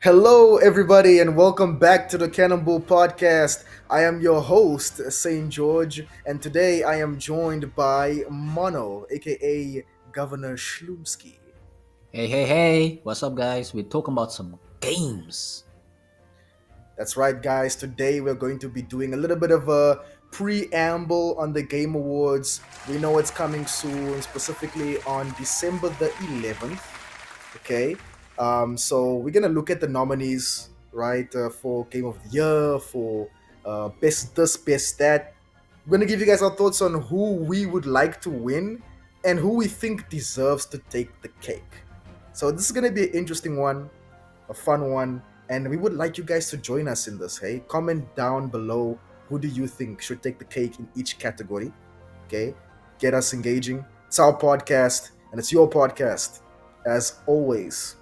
Hello, everybody, and welcome back to the CANONBULL Podcast. I am your host, SaintJorge, and today I am joined by Mono, aka Governor Schlumsky. Hey, what's up, guys? We're talking about some games. That's right, guys. Today we're going to be doing a little bit of a preamble on the Game Awards. We know it's coming soon, specifically on December the 11th. Okay. So we're gonna look at the nominees, right, for Game of the Year, for best this, best that. We're gonna give you guys our thoughts on who we would like to win and who we think deserves to take the cake. So this is gonna be an interesting one, a fun one, and we would like you guys to join us in this. Hey, comment down below who do you think should take the cake in each category. Okay, get us engaging. It's our podcast, and it's your podcast, as always.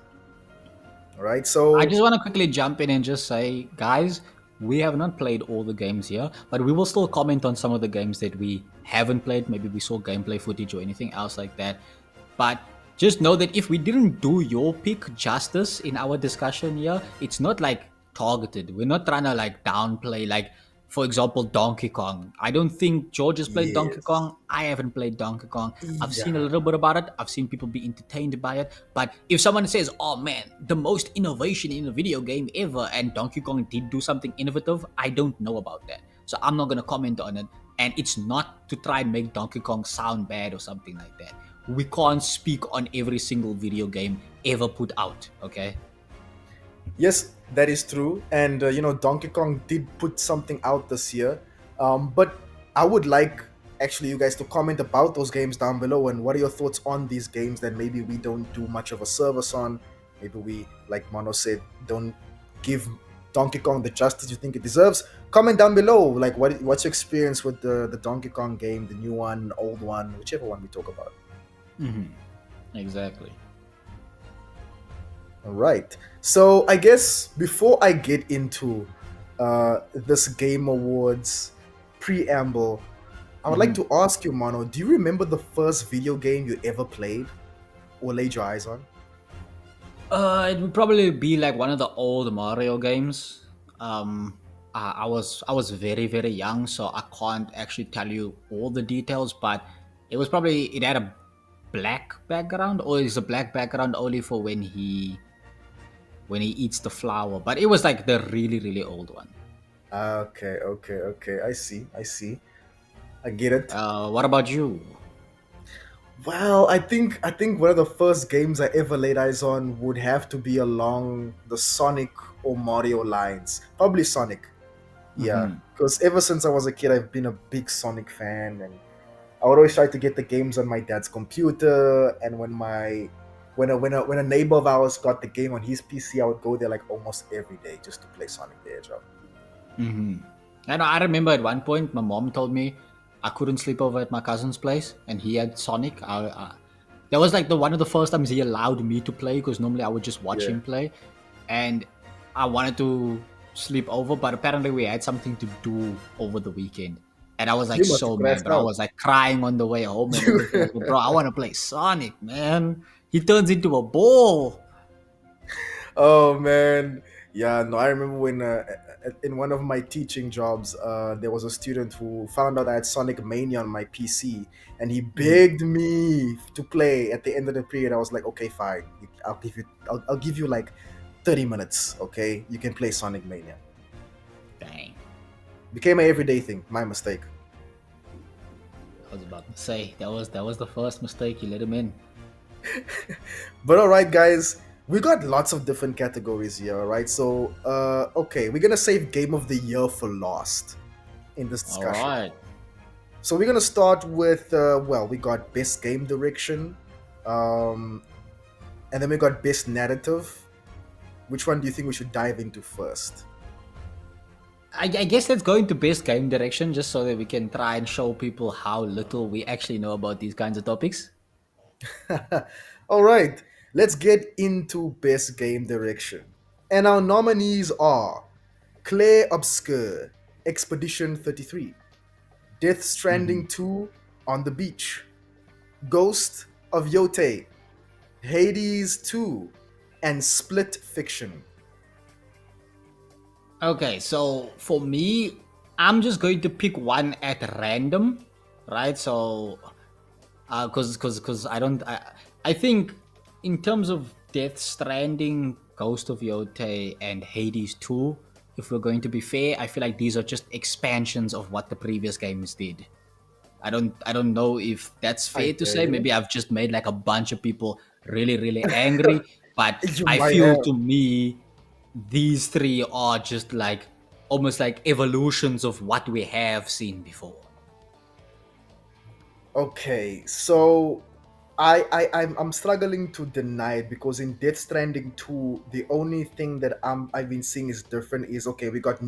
All right, I so just want to quickly jump in and just say, guys, we have not played all the games here, but we will still comment on some of the games that we haven't played. Maybe we saw gameplay footage or anything else like that. But just know that if we didn't do your pick justice in our discussion here, it's not like targeted. We're not trying to like downplay, like, for example, Donkey Kong. I don't think George has played Donkey yes, Kong. I haven't played Donkey Kong. I've seen a yeah, little bit about it. I've seen people be entertained by it. But if someone says, oh man, the most innovation in a video game ever, and Donkey Kong did do something innovative, I don't know about that. So I'm not going to comment on it. And it's not to try and make Donkey Kong sound bad or something like that. We can't speak on every single video game ever put out, okay? yes, that is true. And Donkey Kong did put something out this year. But I would like actually you guys to comment about those games down below and what are your thoughts on these games that maybe we don't do much of a service on. Maybe we, like Mono said, don't give Donkey Kong the justice you think it deserves. Comment down below, like what's your experience with the Donkey Kong game, the new one, old one, whichever one we talk about. Mm-hmm. Exactly. All right. So I guess before I get into this Game Awards preamble, I would like Mm-hmm. to ask you, Mano, do you remember the first video game you ever played or laid your eyes on? It would probably be like one of the old Mario games. I was very young, so I can't actually tell you all the details. But it had a black background, or is a black background only for when he eats the flower. But it was like the really old one. Okay. I see. I get it. What about you? Well, I think one of the first games I ever laid eyes on would have to be along the Sonic or Mario lines. Probably Sonic. Yeah, Mm-hmm. because ever since I was a kid, I've been a big Sonic fan, and I would always try to get the games on my dad's computer. And when a neighbor of ours got the game on his PC, I would go there like almost every day just to play Sonic the Hedgehog. Mm-hmm. And I remember at one point my mom told me I couldn't sleep over at my cousin's place, and he had Sonic. That was like the one of the first times he allowed me to play because normally I would just watch Yeah, him play, and I wanted to sleep over, but apparently we had something to do over the weekend, and I was like you must so have mad, crashed but I out. was like crying on the way home and everything. I was like, bro, I want to play Sonic, man. He turns into a ball. Oh man, yeah. No, I remember when in one of my teaching jobs, there was a student who found out I had Sonic Mania on my PC, and he Mhm. begged me to play. At the end of the period, I was like, okay, fine. I'll give you like 30 minutes. Okay, you can play Sonic Mania. Dang, Became an everyday thing. My mistake. I was about to say that was the first mistake. You let him in. But all right, guys, we got lots of different categories here. All right, so okay, we're gonna save Game of the Year for last in this All discussion. right. So we're gonna start with well, we got best game direction, um, and then we got best narrative. Which one do you think we should dive into first? I guess let's go into best game direction just so that we can try and show people how little we actually know about these kinds of topics. All right, let's get into best game direction. And our nominees are Claire Obscure, Expedition 33, Death Hmm. Stranding 2, On the Beach, Ghost of Yote, Hades 2, and Split Fiction. Okay, so for me, I'm just going to pick one at random, right? So, because I think in terms of Death Stranding, Ghost of Yote, and Hades 2, if we're going to be fair, I feel like these are just expansions of what the previous games did. I don't know if that's I fair to hear say. you. Maybe I've just made like a bunch of people really, really angry. But You I might feel have. to me these three are just like almost like evolutions of what we have seen before. Okay, so I'm struggling to deny it because in Death Stranding 2, the only thing that I've been seeing is different is okay, we got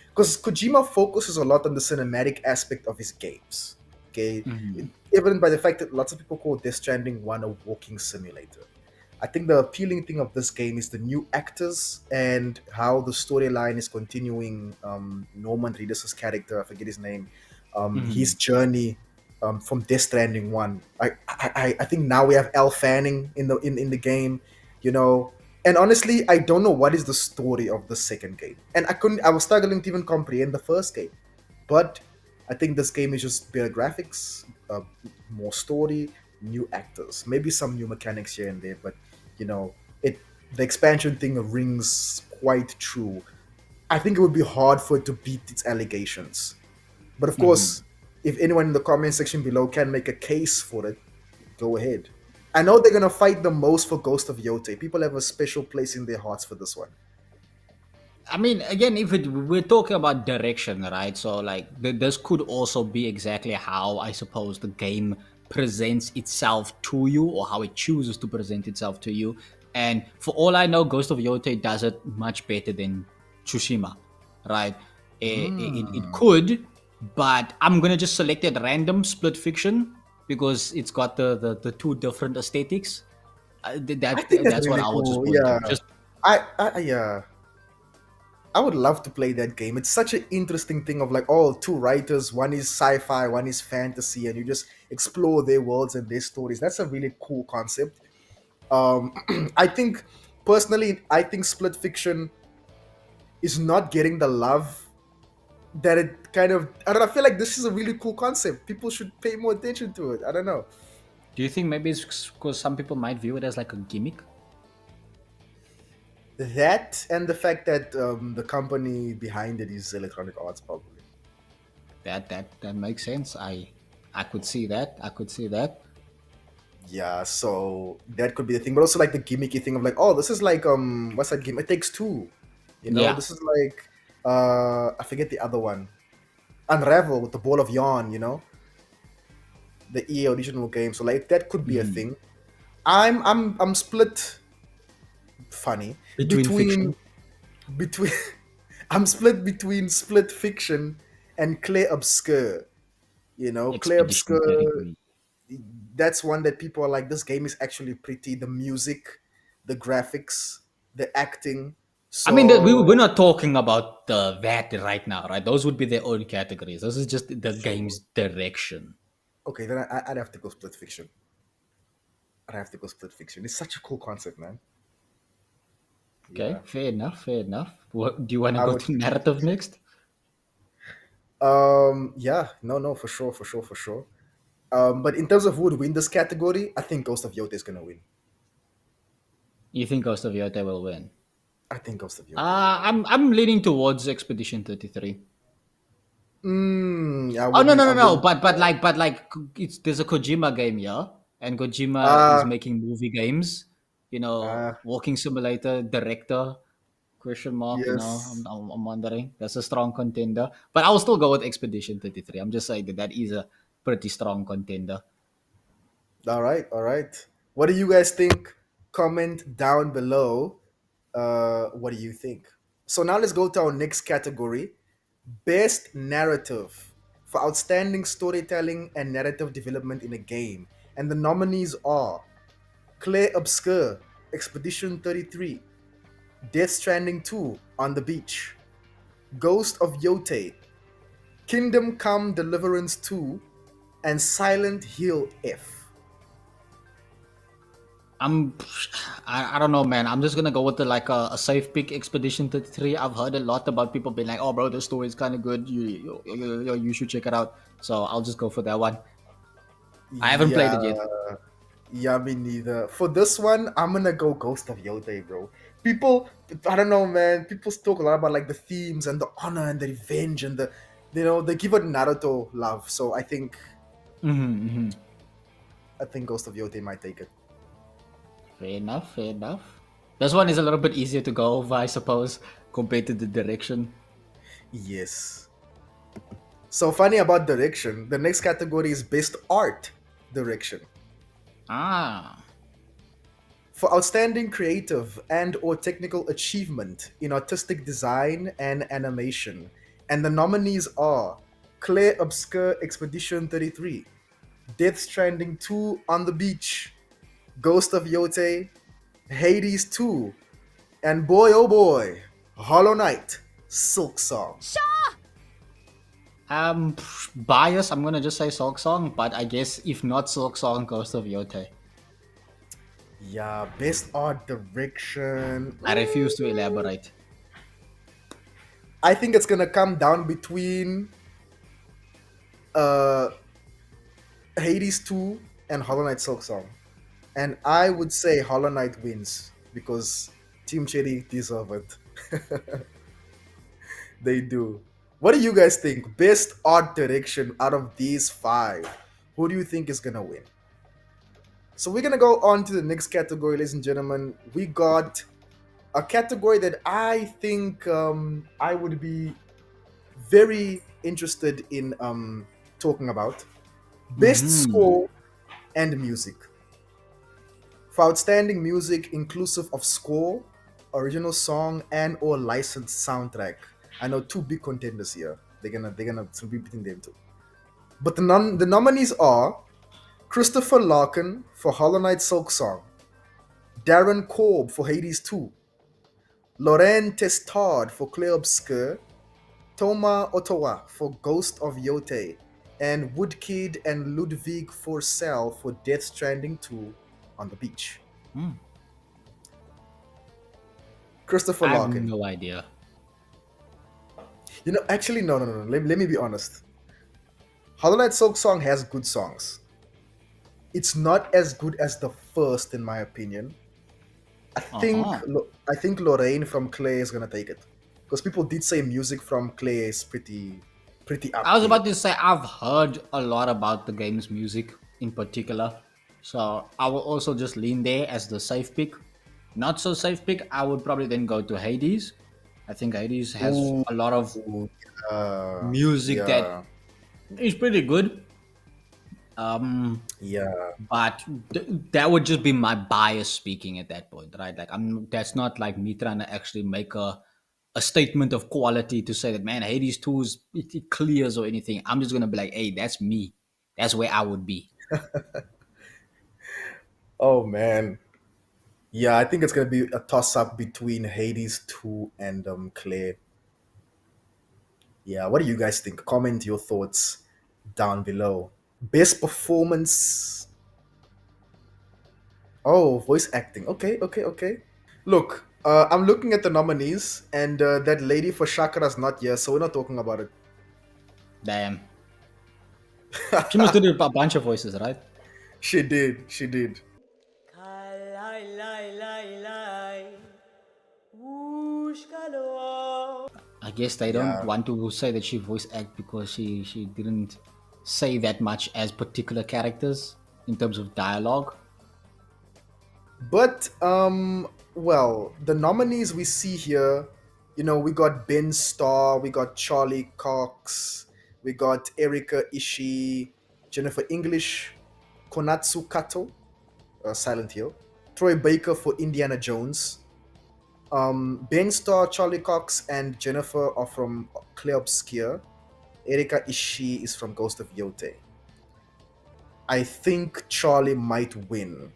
because Kojima focuses a lot on the cinematic aspect of his games. Okay, Mhm. evident by the fact that lots of people call Death Stranding one a walking simulator. I think the appealing thing of this game is the new actors and how the storyline is continuing. Norman Reedus' character, I forget his name, his Mhm. journey from Death Stranding one. I think now we have Elle Fanning in the game, you know. And honestly, I don't know what is the story of the second game, and I was struggling to even comprehend the first game. But I think this game is just better graphics, more story, new actors, maybe some new mechanics here and there. But you know, it the expansion thing rings quite true. I think it would be hard for it to beat its allegations. But of course, Mhm. if anyone in the comment section below can make a case for it, go ahead. I know they're gonna fight the most for Ghost of Yote. People have a special place in their hearts for this one. I mean, again, if we're talking about direction, right? So, like, this could also be exactly how I suppose the game presents itself to you, or how it chooses to present itself to you. And for all I know, Ghost of Yote does it much better than Tsushima, right? It Mm. could, but I'm gonna just select it random split fiction because it's got the two different aesthetics. I think that's That's what really I will just cool. go into. Yeah, Just yeah. I would love to play that game. It's such an interesting thing of like, oh, two writers, one is sci-fi, one is fantasy, and you just explore their worlds and their stories. That's a really cool concept. Um, I think personally, I think split fiction is not getting the love that it kind of. I don't know. I feel like this is a really cool concept. People should pay more attention to it. I don't know. do you think maybe it's because some people might view it as like a gimmick? That and the fact that the company behind it is Electronic Arts, probably. That makes sense. I could see that. I could see that. Yeah, so that could be the thing, but also like the gimmicky thing of like, oh, this is like what's that game? It Takes Two. You know, Yeah. this is like I forget the other one. Unravel with the ball of yarn, the EA original game. So like that could be a Mhm. thing. I'm split funny Between between fiction. between I'm split between split fiction and Clair Obscur. Clair Expedition Obscur, 33. that's one that people are like, this game is actually pretty. The music, the graphics, the acting. I mean, we're So not talking about that right now, right? Those would be their own categories. This is just the sure. game's direction. Okay, then I'd have to go split fiction. I'd have to go split fiction. It's such a cool concept, man. Okay, Yeah. fair enough. Fair enough. What, do you want to I go would. to narrative next? Yeah. No. For sure. For sure. For sure. But in terms of who would win this category, I think Ghost of Yote is gonna win. You think Ghost of Yota will win? I think Ghost of Yote will win. I'm leaning towards Expedition 33. I Oh no wouldn't. no I no no! wouldn't. But like it's there's a Kojima game, yeah, and Kojima is Uh, making movie games. uh, Walking Simulator director question mark. yes. I'm wondering. That's a strong contender, but I'll still go with Expedition 33. I'm just saying that is a pretty strong contender. All right, all right. What do you guys think? Comment down below. What do you think? So now let's go to our next category: best narrative for outstanding storytelling and narrative development in a game. And the nominees are Clair Obscur, Expedition 33, Death Stranding 2, On the Beach, Ghost of Yote, Kingdom Come Deliverance 2, and Silent Hill F. I'm, I don't know, man. I'm just gonna go with the like a safe pick, Expedition 33. I've heard a lot about people being like, "Oh, bro, the story is kind of good. You should check it out." So I'll just go for that one. I haven't played Yeah, it yet. yeah, me neither. For this one, I'm gonna go Ghost of Yote, bro. People, I don't know, man. People talk a lot about like the themes and the honor and the revenge and the, they give it Naruto love. So Mm-hmm. I think Ghost of Yote might take it. Fair enough. Fair enough. This one is a little bit easier to go over, I suppose, compared to the direction. Yes. So funny about direction. The next category is best art direction. Ah. For outstanding creative and or technical achievement in artistic design and animation. And the nominees are Claire Obscure Expedition 33, Death Stranding 2 on the Beach, Ghost of Yote, Hades 2, and boy oh boy, Hollow Knight, Silk Song. Bias. I'm gonna just say Silk Song, but I guess if not Silk Song, Ghost of Yote. Yeah, best art direction. I refuse to elaborate. I think it's gonna come down between uh Hades 2 and Hollow Knight Silk Song. And I would say Hollow Knight wins because Team Cherry deserve it. They do. What do you guys think? Best art direction out of these five. Who do you think is gonna win? So we're gonna go on to the next category, ladies and gentlemen. We got a category that I think I would be very interested in talking about. Best Mm-hmm. score and music. For outstanding music inclusive of score, original song, and or licensed soundtrack. I know two big contenders here. They're gonna be beating them too. But the nominees are Christopher Larkin for Hollow Knight Silk Song, Darren Korb for Hades 2, Lorraine Testard for Clay Obscur, Toma Ottawa for Ghost of Yote, and Woodkid and Ludwig Forsell for Death Stranding 2 on the Beach. Hmm. Christopher I have Larkin. no idea. Actually, no, no, no, no. Let me be honest. Hollow Knight Silk Song has good songs. It's not as good as the first, in my opinion. Uh huh. I think Lorraine from Clay is gonna take it because people did say music from Clay is pretty I up was there. about to say I've heard a lot about the game's music in particular, so I will also just lean there as the safe pick. Not so safe pick. I would probably then go to Hades. I think Hades has Ooh, a lot of music that yeah, is pretty good. Um, yeah. but that would just be my bias speaking at that point, right? Like that's not like me trying to actually make a statement of quality to say that, man, Hades 2 it clears or anything. I'm just gonna be like, hey, that's me. That's where I would be. Oh man, yeah. I think it's gonna be a toss up between Hades 2 and Clay. Yeah. What do you guys think? Comment your thoughts down below. Best performance. Oh, voice acting. Okay, okay, okay. Look, I'm looking at the nominees, and that lady for Shakara's not here, so we're not talking about it. Damn. She must do a bunch of voices, right? She did. She did. Kalai lai lai lai, Wooshkalo. I guess they don't Yeah. want to say that she voice act because she didn't say that much as particular characters in terms of dialogue. But well, the nominees we see here, we got Ben Starr, we got Charlie Cox, we got Erika Ishii, Jennifer English, Konatsu Kato, Silent Hill, Troy Baker for Indiana Jones. Ben Starr, Charlie Cox, and Jennifer are from Clear Obscure. Erika Ishii is from Ghost of Yote. I think Charlie might win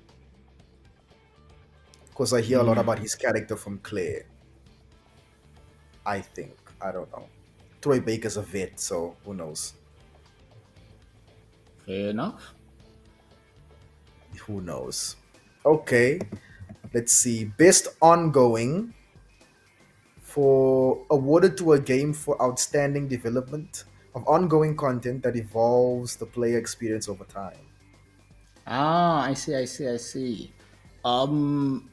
because I hear a lot Hmm. about his character from Claire. I think. I don't know. Troy Baker's a vet, so who knows? Fair enough. Who knows? Okay, let's see. Best ongoing for awarded to a game for outstanding development of ongoing content that evolves the player experience over time. Ah, I see. Um,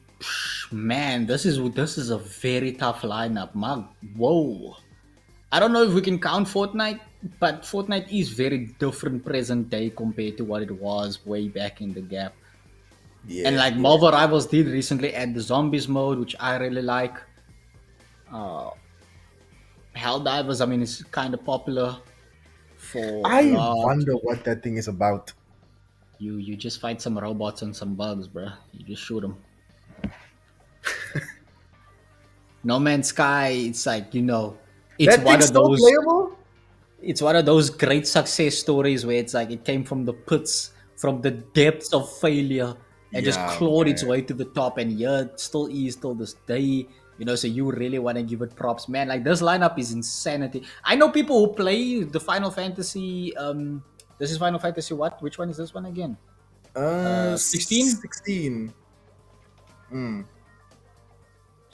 man, this is a very tough lineup. Whoa. I don't know if we can count Fortnite, but Fortnite is very different present day compared to what it was way back in the gap. And Yeah, like yeah. Marvel Rivals did recently add the zombies mode, which I really like. Uh, Helldivers, I mean, it's kind of popular for a I lot wonder of what that thing is about. you. You just fight some robots and some bugs, bruh. You just shoot them. No Man's Sky, it's like it's That one thing's of still those. playable? It's one of those great success stories where it's like it came from the pits, from the depths of failure, and just Yeah, clawed its man. way to the top. And yeah, it still is till this day. So you really want to give it props, man. Like this lineup is insanity. I know people who play the Final Fantasy. This is Final Fantasy what? Which one is this one again? 16. 16. Mm.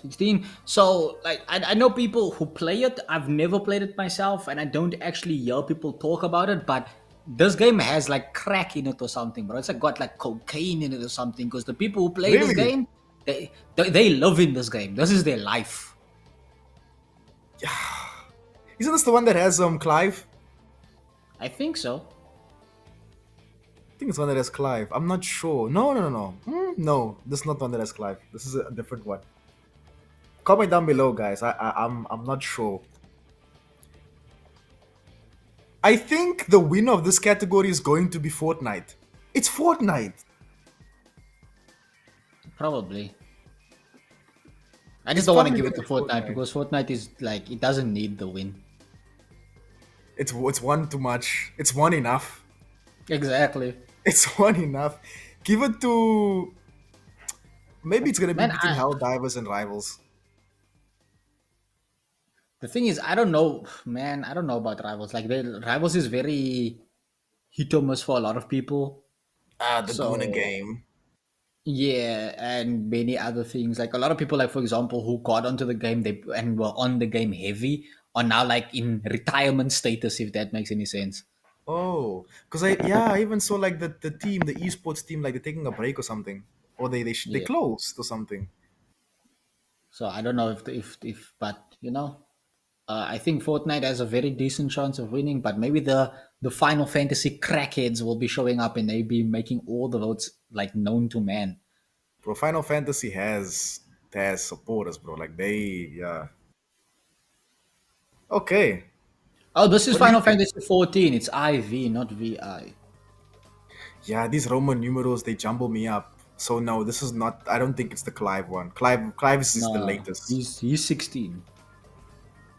16. So like I know people who play it. I've never played it myself, and I don't actually hear people talk about it. But this game has like crack in it or something, bro. It's like got like cocaine in it or something. Because the people who play this Really? game, they live in this game. This is their life. Isn't this the one that has Clive? I think so. I think it's one that has Clive. I'm not sure. No, no, no, no. No, this is not one that has Clive. This is a different one. Comment down below, guys. I'm not sure. I think the winner of this category is going to be Fortnite. It's Fortnite. Probably. I just It's don't want to probably give going it to to be Fortnite Fortnite. because Fortnite is like it doesn't need the win. It's one too much. It's one enough. Exactly. It's one enough. Give it to maybe it's gonna be Man, between Helldivers and Rivals. the thing is, I don't know, man. I don't know about Rivals. Like, Rivals is very hit or miss for a lot of people. Ah, the Guna So game. yeah, and many other things. Like a lot of people, like for example, who got onto the game they and were on the game heavy, are now like in retirement status. If that makes any sense. Oh, because I even saw like the team, the esports team, like they're taking a break or something, or they Yeah. closed or something. So I don't know if but I think Fortnite has a very decent chance of winning. But maybe the Final Fantasy crackheads will be showing up and they be making all the votes like known to man. Bro, Final Fantasy has supporters, bro. Like they, yeah. Okay, Oh, this is what do you Final think? Fantasy 14. It's IV, not VI. Yeah, these Roman numerals they jumble me up. So no, this is not. I don't think it's the Clive one. Clive is the No, latest. he's 16.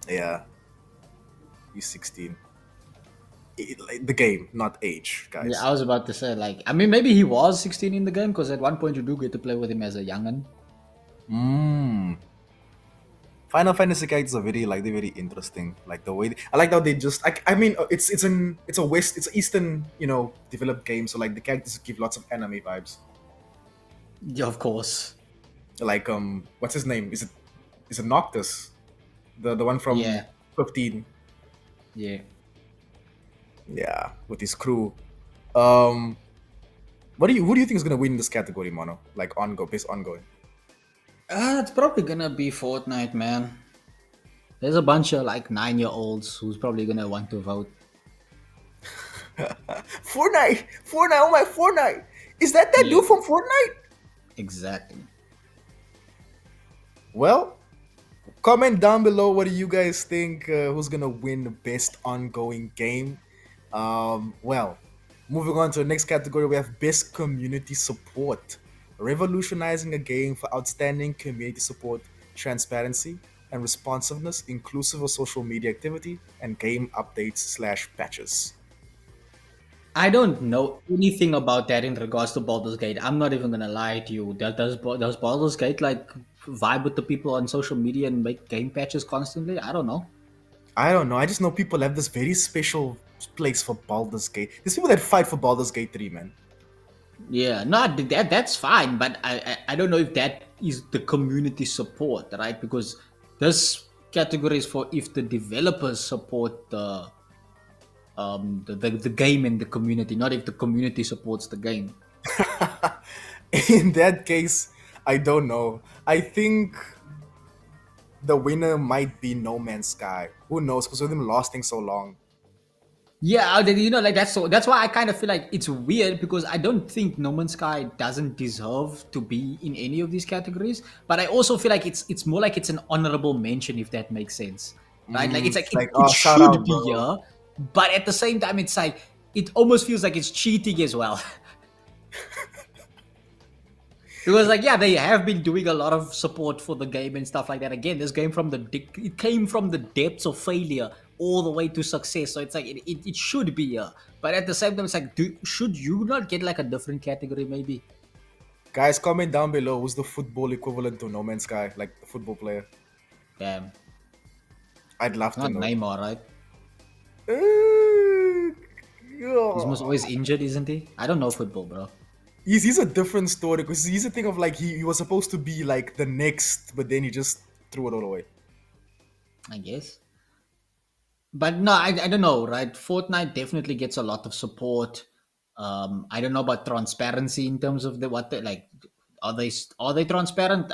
Yeah, he's 16. Like, the game, not age, Yeah, guys. I was about to say, like, I mean, maybe he was 16 in the game because at one point you do get to play with him as a youngin. Mmm. Final Fantasy characters are they're very interesting. Like the way I like how they just I mean it's a Eastern developed game, so like the characters give lots of anime vibes. Yeah, of course. Like what's his name? Is it Noctis? The one from Yeah, 15. yeah. Yeah, with his crew. Um, who do you think is gonna win this category, Mono? Like best ongoing. It's probably gonna be Fortnite, man. There's a bunch of like 9-year-olds who's probably gonna want to vote. Fortnite, oh my Fortnite! Is that Yeah, dude from Fortnite? exactly. Well, comment down below what do you guys think who's gonna win the best ongoing game. Well, moving on to the next category, we have best community support, revolutionizing a game for outstanding community support, transparency and responsiveness, inclusive of social media activity and game updates/patches. I don't know anything about that in regards to Baldur's Gate. I'm not even gonna lie to you. Does Baldur's Gate like vibe with the people on social media and make game patches constantly? I don't know. I don't know. I just know people have this very special place for Baldur's Gate. There's people that fight for Baldur's Gate 3, man. Yeah, no, that's fine, but I don't know if that is the community support, right? Because this category is for if the developers support the game and the community, not if the community supports the game. In that case, I don't know. I think the winner might be No Man's Sky. Who knows? Because with him lasting so long. Yeah, like that's why I kind of feel like it's weird because I don't think No Man's Sky doesn't deserve to be in any of these categories, but I also feel like it's more like it's an honorable mention if that makes sense, right? Like it's like It's it, like, it oh, shout should out, be bro. here, but at the same time it's like it almost feels like it's cheating as well. Because like yeah, they have been doing a lot of support for the game and stuff like that. Again, this game it came from the depths of failure all the way to success. So it's like it should be here. But at the same time, it's like should you not get like a different category maybe? Guys, comment down below who's the football equivalent to No Man's Sky, like the football player. Damn, I'd love to not know. Neymar, right? Uh, He's most yeah. always injured, isn't he? I don't know football, bro. He's a different story because he's a thing of like he was supposed to be like the next, but then he just threw it all away. I guess. But no, I don't know, right? Fortnite definitely gets a lot of support. I don't know about transparency in terms of the what they like. Are they transparent?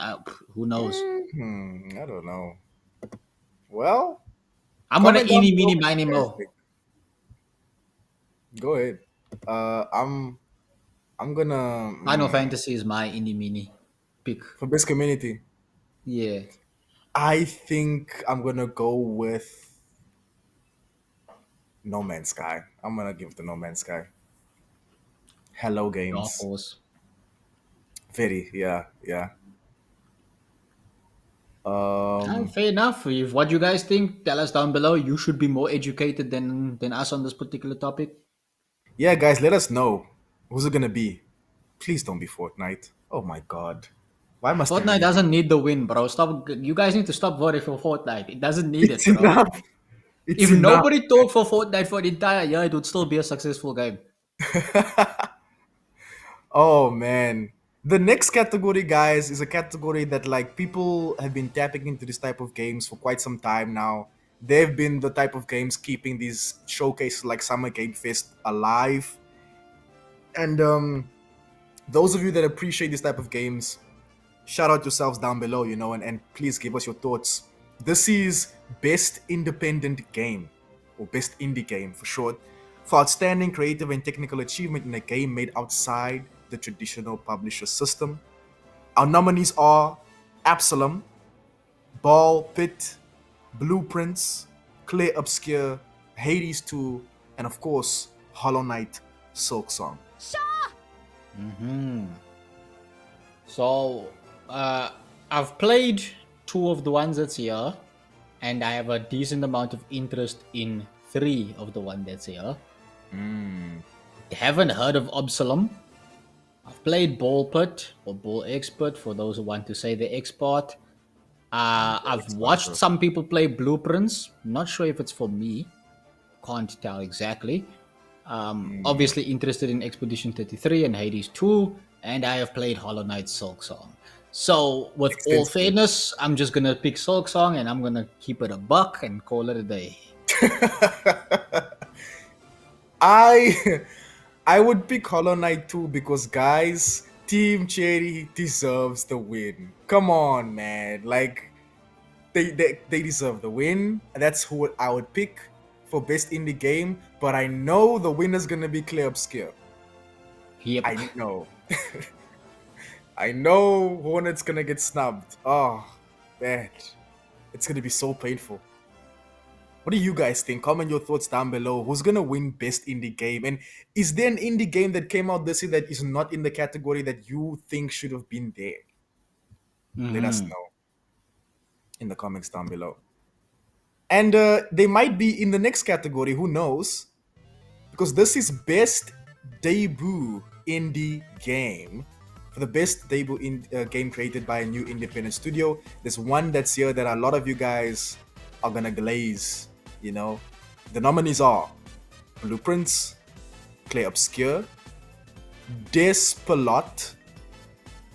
Who knows? I don't know. Well, I'm gonna comment down eeny below meeny what miny you guys mo. think. Go ahead. I'm gonna Final Fantasy is my eeny meeny pick. for best community. Yeah, I think I'm gonna go with No Man's Sky. I'm gonna give it to No Man's Sky. Hello Dark Games. Horse. Very, yeah, yeah. Um, Fair enough. If what you guys think, tell us down below. You should be more educated than us on this particular topic. yeah, guys, let us know who's it gonna be. Please don't be Fortnite. Oh my god, why must it Fortnite really be? doesn't need the win, bro. Stop. You guys need to stop voting for Fortnite. It doesn't need It's it, bro. enough. It's If enough. nobody talked for Fortnite for the entire year, it would still be a successful game. Oh man. The next category, guys, is a category that like people have been tapping into this type of games for quite some time now. They've been the type of games keeping these showcases like Summer Game Fest alive. And those of you that appreciate this type of games, shout out yourselves down below, and please give us your thoughts. This is Best Independent Game, or Best Indie Game for short, for outstanding creative and technical achievement in a game made outside the traditional publisher system. Our nominees are Absalom, Ball Pit, Blueprints, Clear Obscure, Hades 2, and of course, Hollow Knight Silk Song. Hmm. So, I've played two of the ones that's here, and I have a decent amount of interest in three of the one that's here. Haven't heard of Absalom. I've played Ball Pit or Ball Expert for those who want to say the expert. I've watched some people play Blueprints. Not sure if it's for me. Can't tell exactly. Obviously interested in Expedition 33 and Hades 2, and I have played Hollow Knight Silk Song. So, with all Extensively. fairness, I'm just gonna pick Silk Song and I'm gonna keep it a buck and call it a day. I I would pick Hollow Knight too because guys, Team Cherry deserves the win. Come on, man. Like they deserve the win. That's who I would pick for best indie game, but I know the winner's gonna be Clear Obscure. Yep. I know. I know Hornet's gonna get snubbed. Oh, bad. It's gonna be so painful. What do you guys think? Comment your thoughts down below. Who's gonna win best indie game? And is there an indie game that came out this year that is not in the category that you think should have been there? Let us Mhm. know in the comments down below. And they might be in the next category. Who knows? Because this is best debut indie game. For the best debut game created by a new independent studio, there's one that's here that a lot of you guys are gonna glaze. The nominees are Blueprints, Clear Obscure, Despelot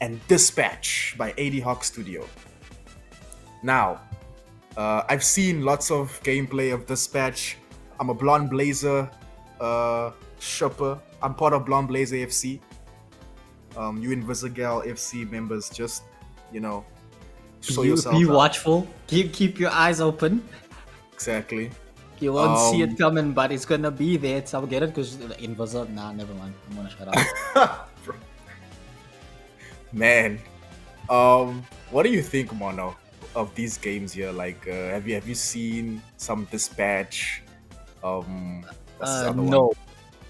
and Dispatch by AD Hawk Studio. Now, I've seen lots of gameplay of Dispatch. I'm a Blonde Blazer shopper. I'm part of Blonde Blazer FC. You Invisigal FC members, just you know, show Be yourselves out. watchful. Keep your eyes open. Exactly. You won't see Um, it coming, but it's gonna be there. So I'll get it because invisible. Nah, never mind. I'm gonna shut up. Man, what do you think, Mono, of these games here? Like, have you seen some Dispatch? What's this other one? No.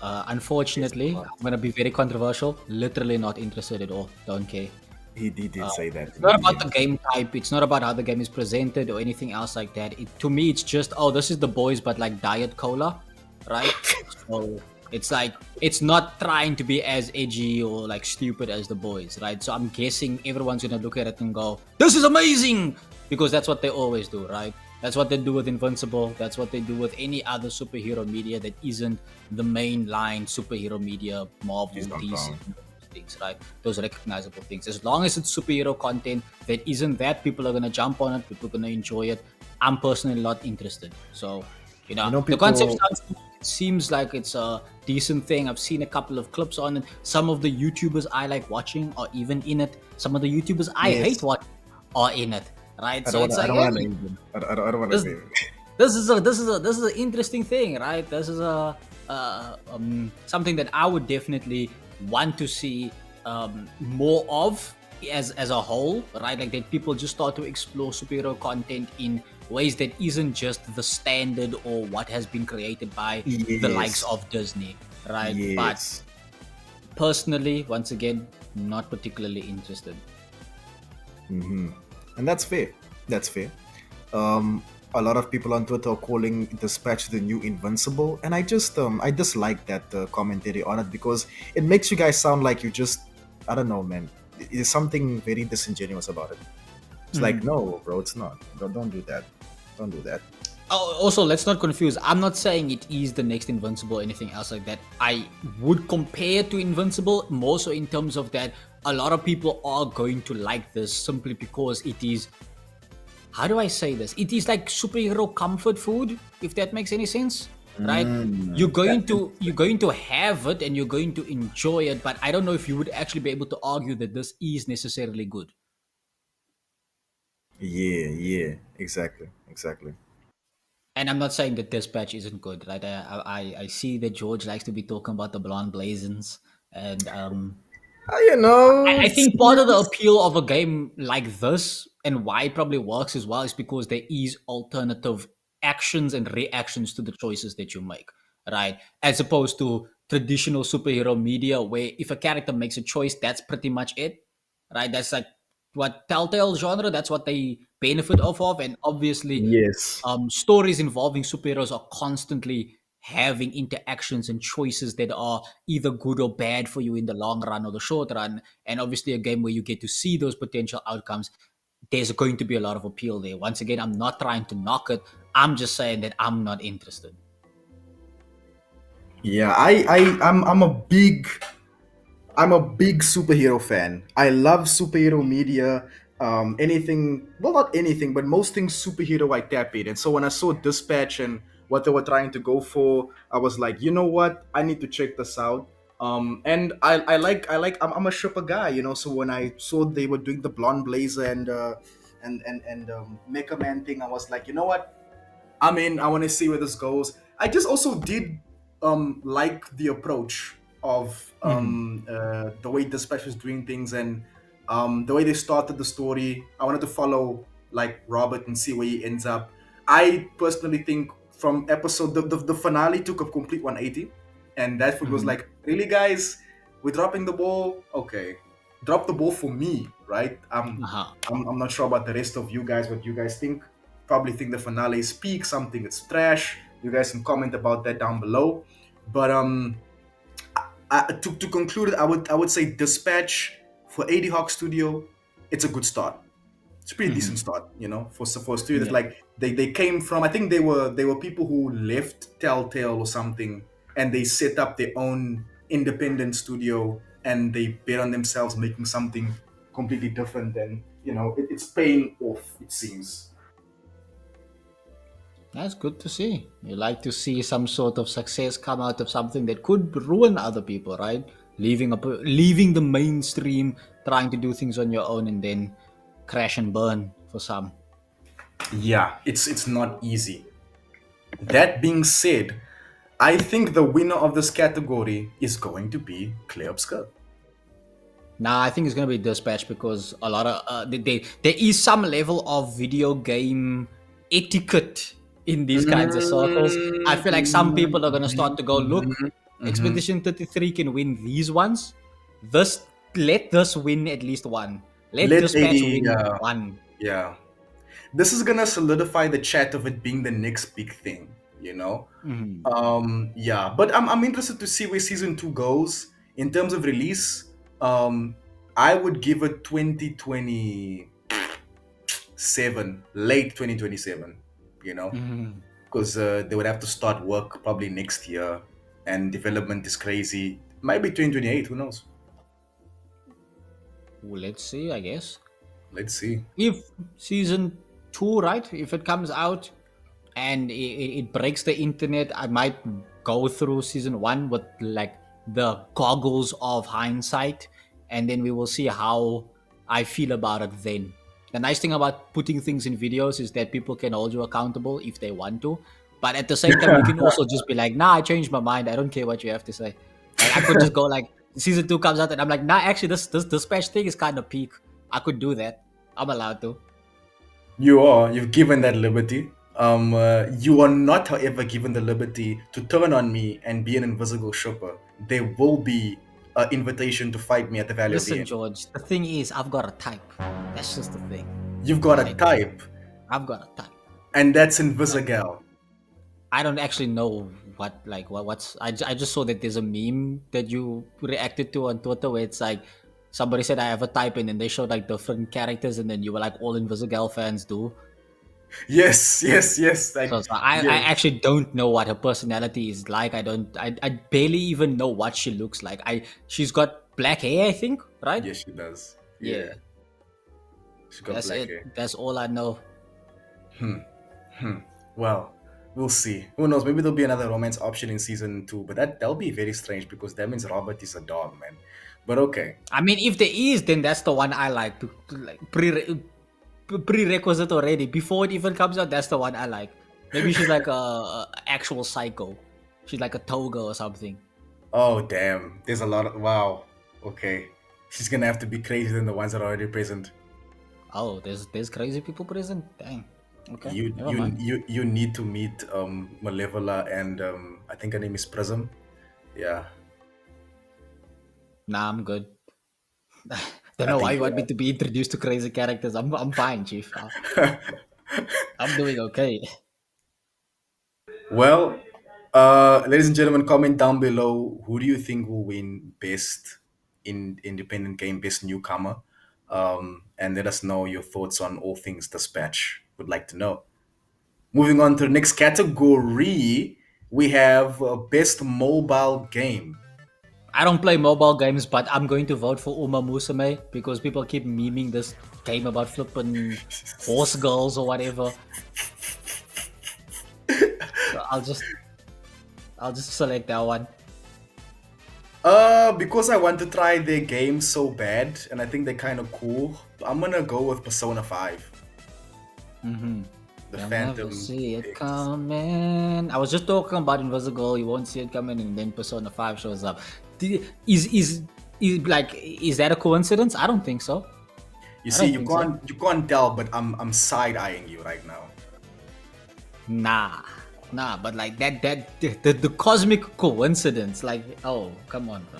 Unfortunately, Despelot. I'm gonna be very controversial. Literally not interested at all. Don't care. He did say that. It's not about the game type. It's not about how the game is presented or anything else like that. To me, it's just, oh, this is the boys, but like diet cola, right? So it's like it's not trying to be as edgy or like stupid as the boys, right? So I'm guessing everyone's gonna look at it and go, "This is amazing," because that's what they always do, right? That's what they do with Invincible. That's what they do with any other superhero media that isn't the mainline superhero media, Marvel, He's not DC, wrong. things, right? Those recognizable things. As long as it's superhero content that isn't that, people are gonna jump on it, people are gonna enjoy it. I'm personally not interested. So, the concept People. sounds cool. It seems like it's a decent thing. I've seen a couple of clips on it. Some of the YouTubers I like watching are even in it. Some of the YouTubers I hate Yes. watching are in it, right? I So don't want it's to. I like, don't want to hey, name them. I don't want to this name them. this is an interesting thing, right? This is a something that I would definitely want to see more of as a whole, right? Like that people just start to explore superhero content in ways that isn't just the standard or what has been created by the likes Yes. of Disney, right? But Yes. personally, once again, not particularly interested. And that's fair. That's fair. A lot of people on Twitter are calling Dispatch the new Invincible, and I dislike that commentary on it because it makes you guys sound like you just I don't know, man. There's something very disingenuous about it. It's like, no, bro, it's not. Don't do that. Don't do that. Oh, also, let's not confuse. I'm not saying it is the next Invincible or anything else like that. I would compare to Invincible more so in terms of that a lot of people are going to like this simply because it is, how do I say this? It is like superhero comfort food, if that makes any sense. Right? You're going to have it and you're going to enjoy it, but I don't know if you would actually be able to argue that this is necessarily good. Yeah, exactly. And I'm not saying that Dispatch isn't good, right? I see that George likes to be talking about the blonde blazons, and You know, I it's, think part of the appeal of a game like this and why it probably works as well is because there is alternative actions and reactions to the choices that you make, right? As opposed to traditional superhero media where if a character makes a choice, that's pretty much it, right? That's like what Telltale genre, that's what they benefit off of. And obviously, yes. stories involving superheroes are constantly having interactions and choices that are either good or bad for you in the long run or the short run. And obviously, a game where you get to see those potential outcomes, there's going to be a lot of appeal there. Once again, I'm not trying to knock it. I'm just saying that I'm not interested. Yeah, I'm a big superhero fan. I love superhero media. Anything, well, not anything, but most things superhero I tap in. And so when I saw Dispatch and what they were trying to go for, I was like, you know what? I need to check this out. And I'm a shipper guy, you know. So when I saw they were doing the blonde blazer and Mecha Man thing, I was like, you know what? I'm in. I want to see where this goes. I just also did like the approach of Mhm. the way Dispatch was doing things and the way they started the story. I wanted to follow like Robert and see where he ends up. I personally think from episode the finale took a complete 180, and that was Mhm. like, really guys, we're dropping the ball. Okay, drop the ball for me, right? Uh-huh. I'm not sure about the rest of you guys. What you guys think? Probably think the finale is peak, something it's trash. You guys can comment about that down below. But to conclude it, I would say Dispatch for AD Hawk Studio, it's a good start. It's a pretty decent Mhm. start, you know, for a studio that Yeah. like they came from. I think they were people who left Telltale or something, and they set up their own independent studio. and they bet on themselves making something completely different, then it's paying off, it seems. That's good to see. You like to see some sort of success come out of something that could ruin other people, right? Leaving the mainstream, trying to do things on your own, and then crash and burn for some. Yeah, it's not easy. That being said, I think the winner of this category is going to be Clear Obscure. Nah, I think it's gonna be Dispatch because a lot of there is some level of video game etiquette in these kinds of circles. I feel like some people are gonna start to go, look, Mhm. Expedition 33 can win these ones. This let this win at least one. Let Let Dispatch 80, win one. yeah. This is gonna solidify the chat of it being the next big thing, you know? Mhm. Yeah, but I'm interested to see where season two goes. In terms of release, I would give it 2027, late 2027, you know? Mhm. Because they would have to start work probably next year, and development is crazy. Might be 2028, who knows? Well, let's see, I guess. Let's see. If season two, right? If it comes out and it breaks the internet, I might go through season one with like the goggles of hindsight, and then we will see how I feel about it then. The nice thing about putting things in videos is that people can hold you accountable if they want to. But at the same time, you can also just be like, nah, I changed my mind. I don't care what you have to say. Like I could just go like season two comes out and I'm like, nah, actually this dispatch thing is kind of peak. I could do that. I'm allowed to. You've given that liberty. You are not, however, given the liberty to turn on me and be an invisible shipper. There will be an invitation to fight me at the Valley of the Listen, End. George, the thing is, I've got a type. That's just the thing, You've got a right? type, I've got a type. and that's Like, Invisigal. I don't actually know what's. I just saw that there's a meme that you reacted to on Twitter where it's like somebody said I have a type and then they showed like different characters and then you were like all Invisigal fans do. Yes, yes, yes. So I Yes, actually don't know what her personality is like. I barely even know what she looks like. She's got black hair, I think, right? yes, she does. Yeah, Yeah, she got that's black it. hair. That's all I know. Hmm. Hmm. Well, we'll see. Who knows? Maybe there'll be another romance option in season two, but that'll be very strange because that means Robert is a dog, man. But okay. I mean, if there is, then that's the one I like. Like prerequisite already before it even comes out. That's the one I like. Maybe she's like a actual psycho. She's like a toga or something. Oh damn! There's a lot of wow. Okay, she's gonna have to be crazier than the ones that are already present. Oh, there's crazy people present. Dang. Okay, You never you mind. you you need to meet Malevola and I think her name is Prism. Yeah, Nah, I'm good. Don't I know why think you want me to be introduced to crazy characters. I'm fine, chief. I'm doing okay. well, ladies and gentlemen, comment down below who do you think will win best in independent game, best newcomer, and let us know your thoughts on all things Dispatch. Would like to know. Moving on to the next category, we have best mobile game. I don't play mobile games, but I'm going to vote for Uma Musume because people keep memeing this game about flipping horse girls or whatever. So I'll just select that one. Because I want to try their game so bad, and I think they're kind of cool. I'm gonna go with Persona 5, Mm-hmm. the You'll Phantom never see it X. coming. I was just talking about Invisible. You won't see it coming, and then Persona 5 shows up. Is that a coincidence? I don't think so. You I see, don't you think so. can't tell, but I'm side eyeing you right now. Nah, but like the cosmic coincidence. Like, oh, come on, bro.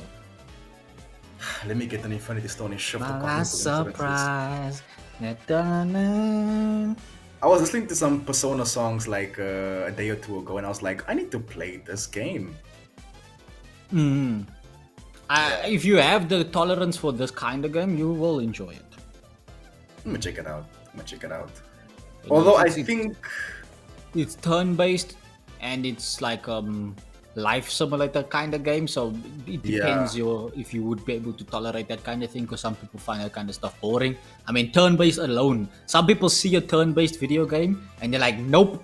Let me get an Infinity Stone and shift the My cosmic last coincidences. surprise. Na-da-na. I was listening to some Persona songs like a day or two ago, and I was like, I need to play this game. Mm. Yeah, If you have the tolerance for this kind of game, you will enjoy it. I'm gonna check it out. I'm gonna check it out. You know, Although I it's think it's turn based and it's like life simulator kind of game. So it Yeah. depends if you would be able to tolerate that kind of thing. Because some people find that kind of stuff boring. I mean, turn-based alone. Some people see a turn-based video game and they're like, nope.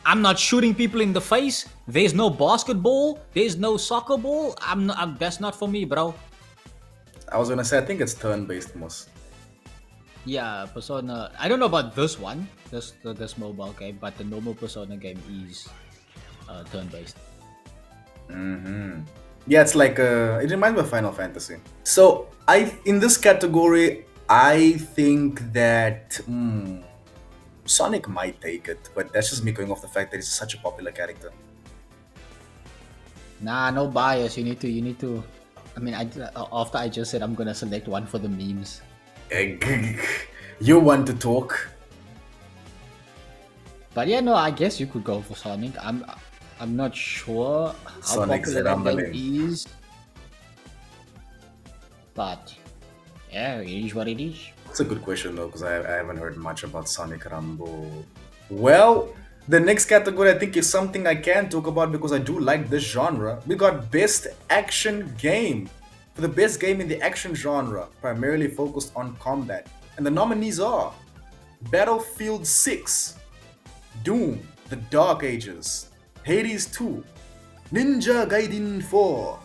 I'm not shooting people in the face. There's no basketball. There's no soccer ball. That's not for me, bro. I was gonna say I think it's turn-based most. Yeah, Persona. I don't know about this one, this mobile game, but the normal Persona game is turn-based. Yeah, it's like it reminds me of Final Fantasy. So I in this category, I think that Sonic might take it, but that's just me going off the fact that he's such a popular character. Nah, no bias. You need to. I mean, after I just said I'm gonna select one for the memes. You want to talk? But yeah, no, I guess you could go for Sonic. I'm not sure how Sonic's popular that game rumbling. is, but yeah, it is what it is. It's a good question though, because I haven't heard much about Sonic Rumble. Well, the next category I think is something I can talk about because I do like this genre. We got Best Action Game. For the best game in the action genre, primarily focused on combat. And the nominees are Battlefield 6, Doom, The Dark Ages, Hades 2, Ninja Gaiden 4,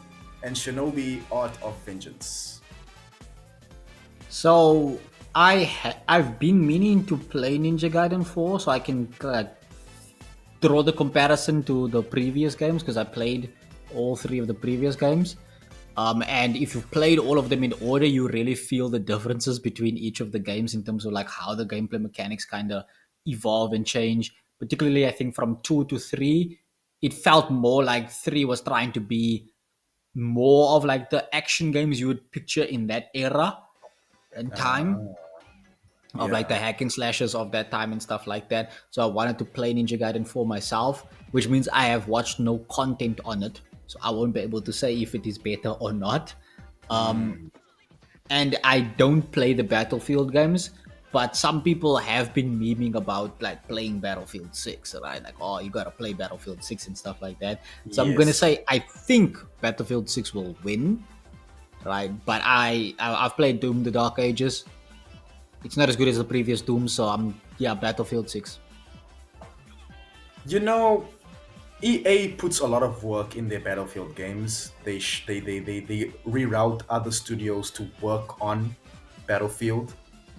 and Shinobi Art of Vengeance. So I've been meaning to play Ninja Gaiden 4, so I can draw the comparison to the previous games because I played all three of the previous games. And if you've played all of them in order, you really feel the differences between each of the games in terms of like how the gameplay mechanics kind of evolve and change. Particularly, I think from 2 to 3, it felt more like 3 was trying to be more of like the action games you would picture in that era and time of like the Yeah. hack and slashes of that time and stuff like that. So I wanted to play Ninja Gaiden 4 myself, which means I have watched no content on it. So I won't be able to say if it is better or not. Um, and I don't play the Battlefield games, but some people have been memeing about like playing Battlefield 6, right? Like, oh, you gotta play Battlefield 6 and stuff like that. So I'm gonna Yes. say I think Battlefield 6 will win, right? But I've played Doom: The Dark Ages. It's not as good as the previous Doom, so Battlefield 6. You know, EA puts a lot of work in their Battlefield games. They reroute other studios to work on Battlefield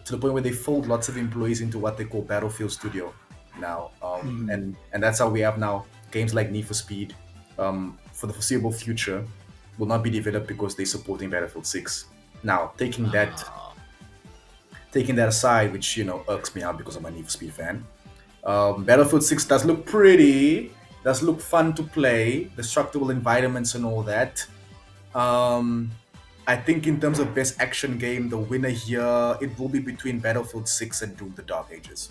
to the point where they fold lots of employees into what they call Battlefield Studio now. And that's how we have now games like Need for Speed for the foreseeable future will not be developed because they're supporting Battlefield 6. Now, taking that aside, which irks me out because I'm a Need for Speed fan. Battlefield 6 does look pretty, does look fun to play, destructible environments and all that. I think in terms of best action game, the winner here, it will be between Battlefield 6 and Doom: The Dark Ages.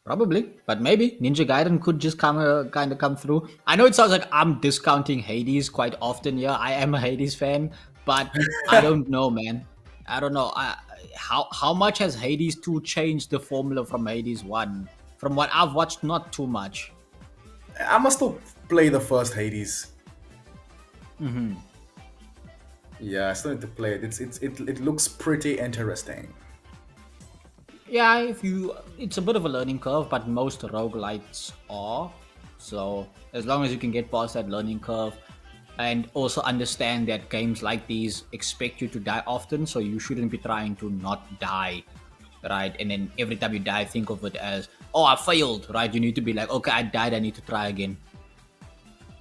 Probably, but maybe Ninja Gaiden could just kind of come through. I know it sounds like I'm discounting Hades quite often. Yeah, I am a Hades fan, but I don't know, man. I don't know. How much has Hades 2 changed the formula from Hades 1? From what I've watched, not too much. I must still play the first Hades. Yeah, I still need to play it. It looks pretty interesting. Yeah, it's a bit of a learning curve, but most roguelites are. So as long as you can get past that learning curve and also understand that games like these expect you to die often, so you shouldn't be trying to not die, right? And then every time you die, think of it as, oh, I failed, right? You need to be like, okay, I died, I need to try again.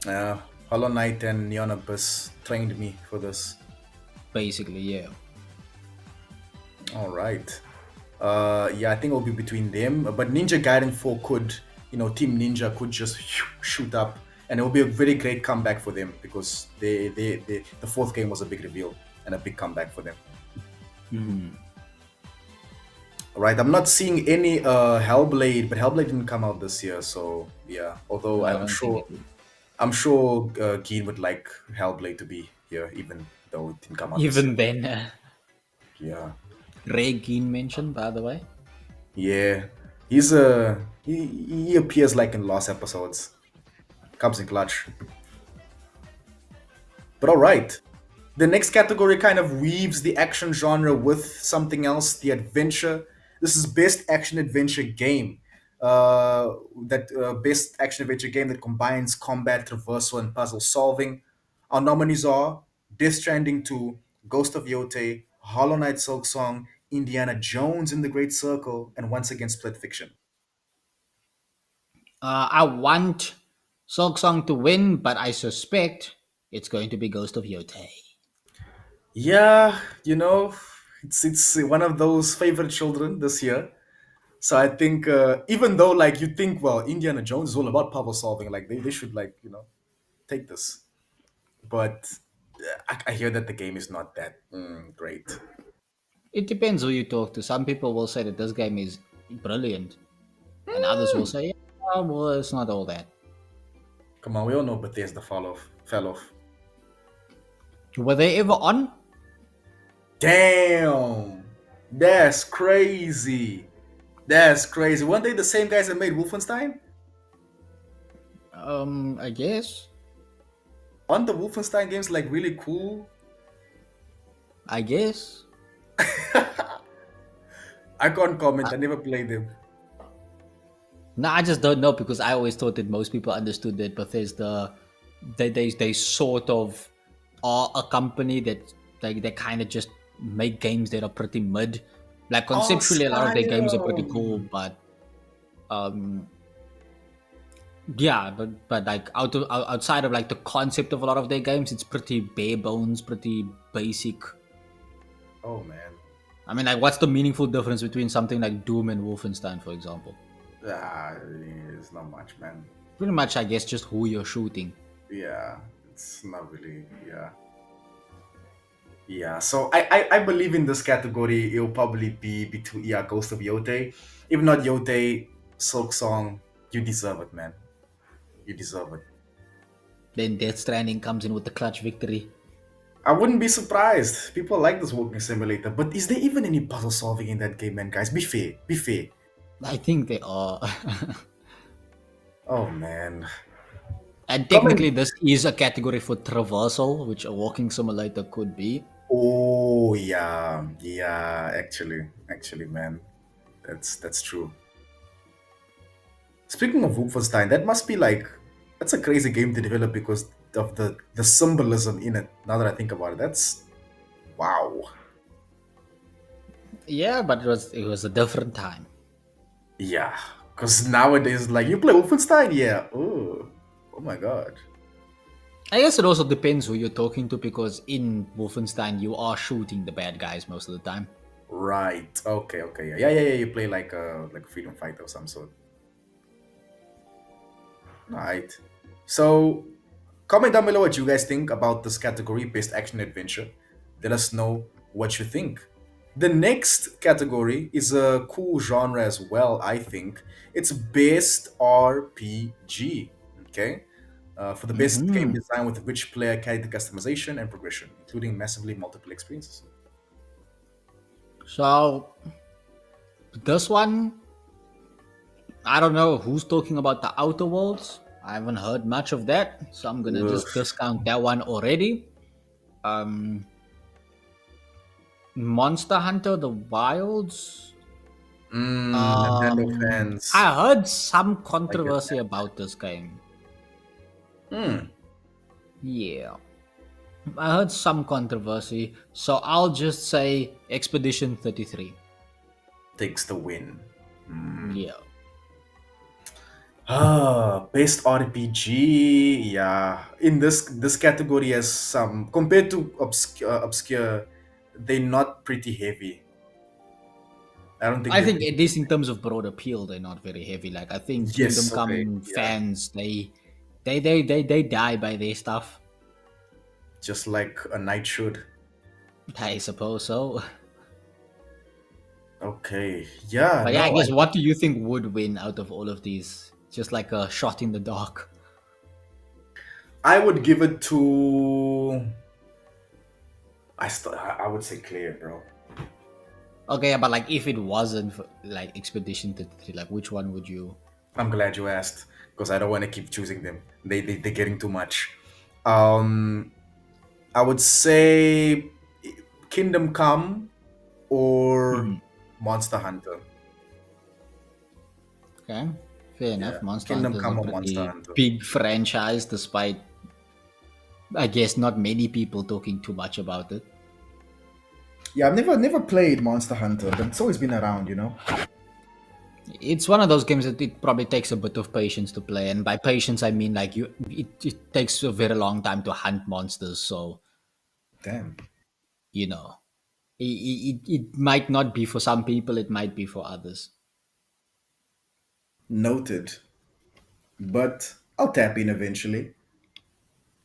Hollow Knight and Neon Abyss trained me for this. Basically, yeah. All right. Yeah, I think it'll be between them. But Ninja Gaiden 4 could, Team Ninja could just shoot up, and it will be a very great comeback for them because the fourth game was a big reveal and a big comeback for them. All right, I'm not seeing any Hellblade, but Hellblade didn't come out this year, so yeah. Although No, I I'm don't think sure, it will. I'm sure Geen would like Hellblade to be here, even though it didn't come out this year. Even then, Yeah. Ray Keen mentioned, by the way. Yeah, he appears like in lost episodes. Comes in clutch. But all right. The next category kind of weaves the action genre with something else, the adventure. This is best action adventure game. That best action adventure game that combines combat, traversal, and puzzle solving. Our nominees are Death Stranding 2, Ghost of Yote, Hollow Knight Silk Song, Indiana Jones in the Great Circle, and once again Split Fiction. I want Song to win, but I suspect it's going to be Ghost of Yote. Yeah, it's one of those favorite children this year. So I think even though like you think, well, Indiana Jones is all about puzzle solving, like they should like take this. But I hear that the game is not that great. It depends who you talk to. Some people will say that this game is brilliant, and others will say, yeah, well, it's not all that. Come on, we all know Bethesda fell off. Were they ever on? Damn, that's crazy. That's crazy. Weren't they the same guys that made Wolfenstein? I guess. Aren't the Wolfenstein games like really cool? I guess. I can't comment. I never played them. No, I just don't know because I always thought that most people understood that Bethesda, they sort of are a company that like they kind of just make games that are pretty mid. Like Oh, conceptually, a lot of their games are pretty cool, Skyrim. but um, yeah, but like outside of like the concept of a lot of their games, it's pretty bare bones, pretty basic. Oh man. I mean, like, what's the meaningful difference between something like Doom and Wolfenstein, for example? Ah, it's not much, man. Pretty much, I guess, just who you're shooting. Yeah, it's not really. Yeah, yeah. So I believe in this category. It'll probably be between Ghost of Yote. If not Yote, Silk Song. You deserve it, man. You deserve it. Then Death Stranding comes in with the clutch victory. I wouldn't be surprised. People like this walking simulator, but is there even any puzzle solving in that game, man? Guys, be fair. Be fair. I think they are. Oh man. And Comment. technically, this is a category for traversal, which a walking simulator could be. Oh yeah, yeah. Actually, man, that's true. Speaking of Wolfenstein, that must be like that's a crazy game to develop because of the symbolism in it. Now that I think about it, that's wow. Yeah, but it was a different time. Yeah, because nowadays, like you play Wolfenstein, yeah. Oh my god. I guess it also depends who you're talking to because in Wolfenstein, you are shooting the bad guys most of the time. Right. Okay. Okay. Yeah. You play like a freedom fighter of some sort. Right. So comment down below what you guys think about this category, best action adventure. Let us know what you think. The next category is a cool genre as well, I think. It's best RPG. Okay. For the best game Hmm. design with rich player character customization and progression, including massively multiple experiences. So this one, I don't know who's talking about the Outer Worlds. I haven't heard much of that, so I'm gonna Ugh. just discount that one already. Um, Monster Hunter: The Wilds. Nintendo fans. I heard some I get controversy that. about this game. Hmm. Yeah, I heard some controversy, so I'll just say Expedition 33. Takes the win. Yeah. Best RPG. Yeah, in this category has some compared to obscure, they're not pretty heavy. I don't think I they're think pretty. at least in terms of broad appeal, they're not very heavy. Like I think Kingdom Yes. Okay. Come Yeah. fans, they die by their stuff. Just like a knight should. I suppose so. Okay. Yeah. But yeah, I No. guess what do you think would win out of all of these? Just like a shot in the dark. I would give it to. I would say clear, bro. Okay, yeah, but like if it wasn't for, like Expedition 33, like which one would you? I'm glad you asked because I don't want to keep choosing them. They're getting too much. Um, I would say Kingdom Come or Mhm. Monster Hunter. Okay, fair Yeah, enough. Monster Kingdom Hunter is a Come or Monster pretty Hunter. big franchise, despite I guess not many people talking too much about it. Yeah, I've never played Monster Hunter, but it's always been around, you know. It's one of those games that it probably takes a bit of patience to play, and by patience I mean like it takes a very long time to hunt monsters. So Damn. you know, it might not be for some people, it might be for others. Noted. But I'll tap in eventually.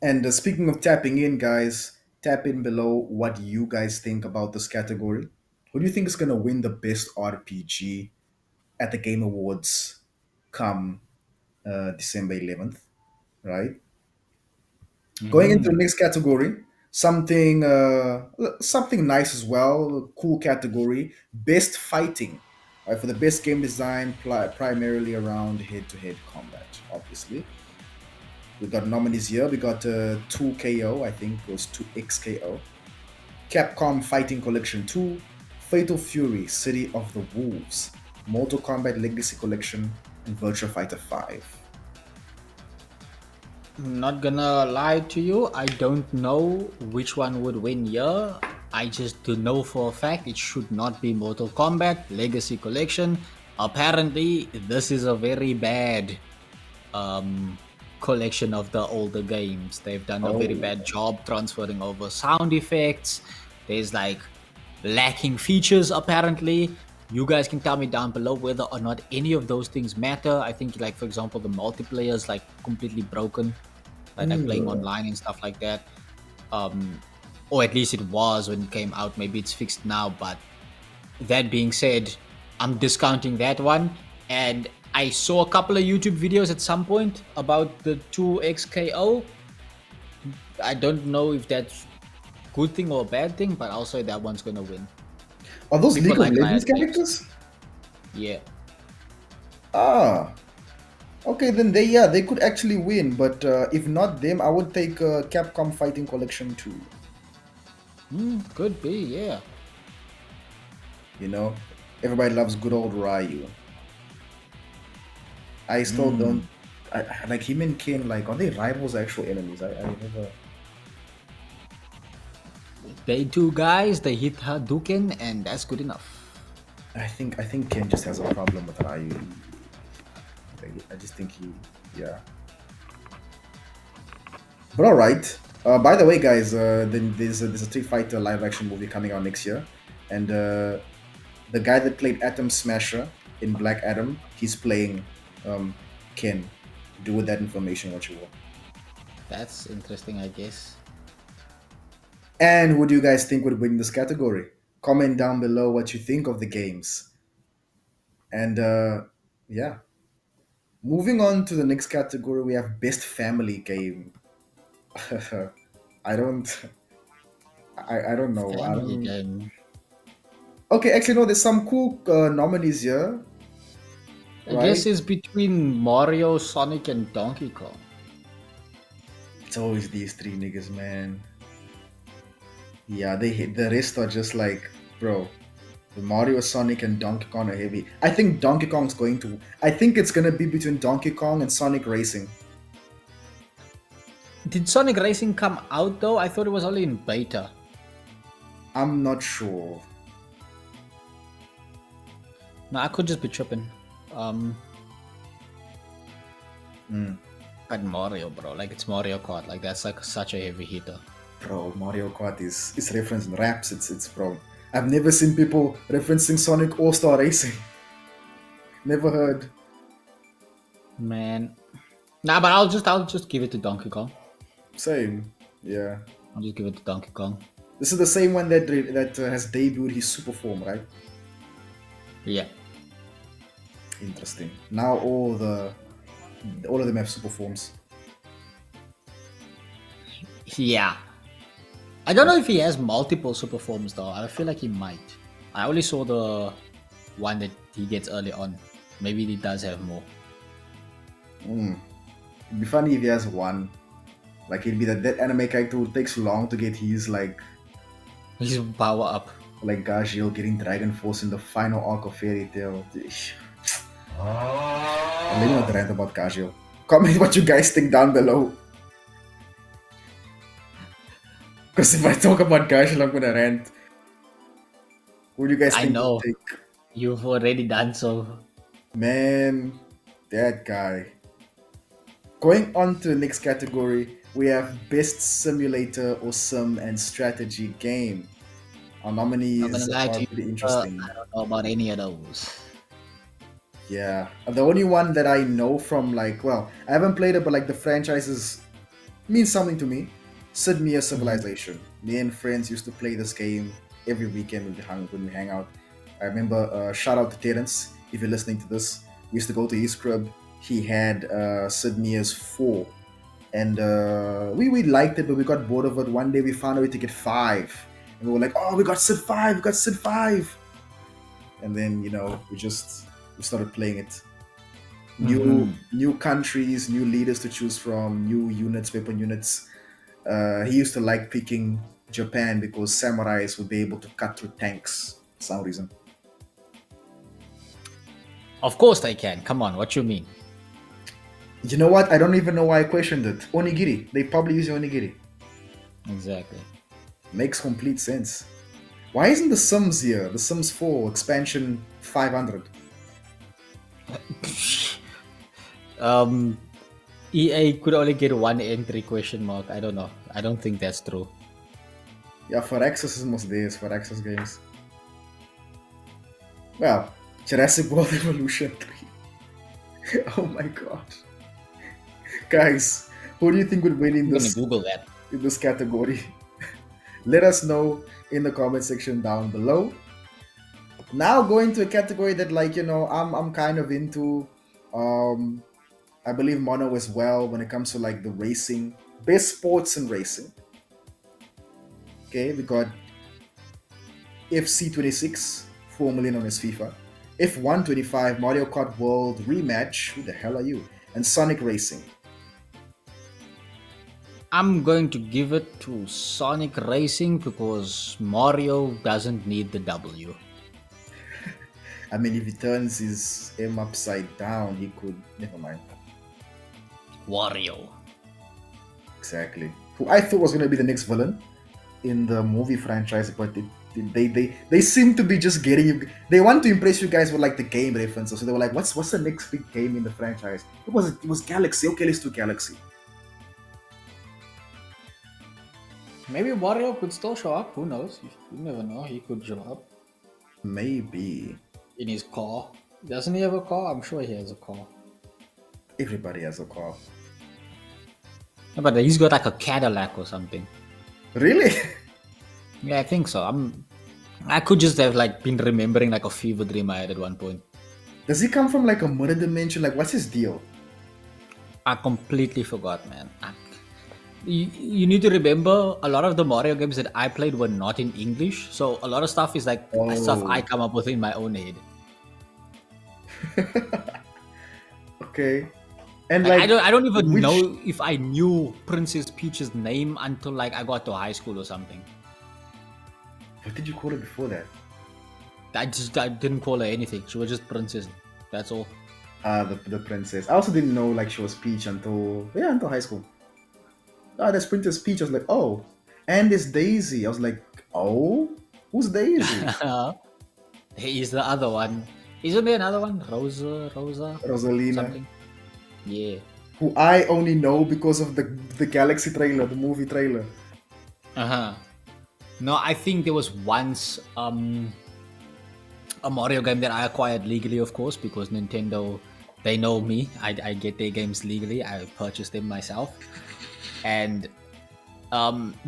And speaking of tapping in, guys, tap in below what you guys think about this category. Who do you think is going to win the best RPG at the Game Awards come December 11th, right? Going into the Hmm. next category, something nice as well, cool category, best fighting. Right, for the best game design, primarily around head-to-head combat, obviously. We got nominees here. We got 2KO, I think it was 2XKO. Capcom Fighting Collection 2, Fatal Fury, City of the Wolves, Mortal Kombat Legacy Collection, and Virtua Fighter 5. I'm not gonna lie to you, I don't know which one would win here. I just do know for a fact it should not be Mortal Kombat Legacy Collection. Apparently, this is a very bad um, collection of the older games. They've done a very Oh, bad job transferring over sound effects. There's like lacking features apparently. You guys can tell me down below whether or not any of those things matter. I think, like, for example, the multiplayer is like completely broken, right? Like playing mm. online and stuff like that. Um, or at least it was when it came out. Maybe it's fixed now, but that being said, I'm discounting that one. And I saw a couple of YouTube videos at some point about the 2XKO. I don't know if that's good thing or a bad thing, but I'll say that one's gonna win. Are those People League of like Legends Riot games. characters? Yeah. Ah, okay, then they could actually win. But if not them, I would take Capcom Fighting Collection 2. Could be, yeah. You know, everybody loves good old Ryu. I still don't. Mm. Like him and Ken. Like, are they rivals, or actual enemies? I never. They two guys, they hit Hadouken, and that's good enough. I think Ken just has a problem with Ryu. I just think he, yeah. But all right. By the way, guys, then there's a Street Fighter live action movie coming out next year, and the guy that played Atom Smasher in Black Adam, he's playing um, Ken. Do with that information what you will. That's interesting, I guess. And who do you guys think would win this category? Comment down below what you think of the games. And yeah, moving on to the next category, we have best family game. I don't, I don't know. I Family don't. game. Okay, actually, no. There's some cool nominees here, I guess right? it's between Mario, Sonic, and Donkey Kong. It's always these three niggas, man. Yeah, they hit the rest are just like, bro. The Mario, Sonic, and Donkey Kong are heavy. I think Donkey Kong's going to. I think it's gonna be between Donkey Kong and Sonic Racing. Did Sonic Racing come out though? I thought it was only in beta. I'm not sure. No, I could just be tripping. Um, Mm. but Mario, bro, like it's Mario Kart. Like that's like such a heavy hitter. Bro, Mario Kart is referenced in raps. It's bro. I've never seen people referencing Sonic All Star Racing. Never heard. Man, nah, but I'll just give it to Donkey Kong. Same. Yeah. I'll just give it to Donkey Kong. This is the same one that has debuted his super form, right? Yeah. Interesting. Now all of them have super forms. Yeah. I don't know if he has multiple super forms though. I feel like he might. I only saw the one that he gets early on. Maybe he does have more. It'd be funny if he has one. Like it'd be that anime character who takes long to get his His power up. like Gajil getting Dragon Force in the final arc of Fairy Tail. Let me not rant about Gajil. Comment what you guys think down below. Because if I talk about Gajil, I'm gonna rant. What do you guys I think? know. You've already done so. Man, that guy. Going on to the next category, we have Best Simulator or Sim and Strategy Game. Our I'm not nominees gonna lie are to pretty you. interesting. I don't know about any of those. Yeah. The only one that I know from well, I haven't played it, but the franchises means something to me. Sid Meier's Civilization. Me and friends used to play this game every weekend when we hang out. I remember, shout out to Terence, if you're listening to this. We used to go to his crib. He had Sid Meier's 4. And we liked it, but we got bored of it. One day we found a way to get 5. And we were like, oh, we got Sid 5, we got Sid 5. And then, we started playing it. New countries, new leaders to choose from, new units, weapon units. He used to like picking Japan because samurais would be able to cut through tanks for some reason. Of course they can. Come on, what you mean? You know what? I don't even know why I questioned it. Onigiri. They probably use onigiri. Exactly. Makes complete sense. Why isn't the Sims here? The Sims 4 expansion 500. EA could only get one entry question mark. I don't know. I don't think that's true. Yeah, for access is most days for access games. Well, Jurassic World Evolution 3. Oh my god. Guys, who do you think would win in I'm this gonna Google that. in this category? Let us know in the comment section down below. Now going to a category that I'm kind of into. I believe Mono as well when it comes to the racing. Best sports and racing. Okay, we got FC26, 4 million on his FIFA. F125, Mario Kart World Rematch, who the hell are you? And Sonic Racing. I'm going to give it to Sonic Racing because Mario doesn't need the W. I mean, if he turns his M upside down, he could. Never mind. Wario. Exactly. Who I thought was going to be the next villain in the movie franchise, but they seem to be just getting you. They want to impress you guys with the game references. So they were like, "What's the next big game in the franchise?" It was Galaxy. Okay, let's do Galaxy. Maybe Wario could still show up. Who knows? You never know. He could show up Maybe. in his car. Doesn't he have a car? I'm sure he has a car. Everybody has a car. Yeah, but he's got a Cadillac or something. Really? Yeah, I think so. I could just have been remembering a fever dream I had at one point. Does he come from a mirror dimension? What's his deal? I completely forgot, man. You need to remember a lot of the Mario games that I played were not in English, so a lot of stuff is stuff I come up with in my own head. Okay. And I don't even know if I knew Princess Peach's name until I got to high school or something. What did you call her before that? I didn't call her anything. She was just Princess. That's all. The princess. I also didn't know she was Peach until high school. There's Princess Peach. I was like, oh, and there's Daisy. I was like, oh, who's Daisy? He's the other one. Isn't there another one? Rosalina. Something. Yeah. Who I only know because of the Galaxy trailer, the movie trailer. No, I think there was once a Mario game that I acquired legally, of course, because Nintendo, they know me. I get their games legally. I purchased them myself. And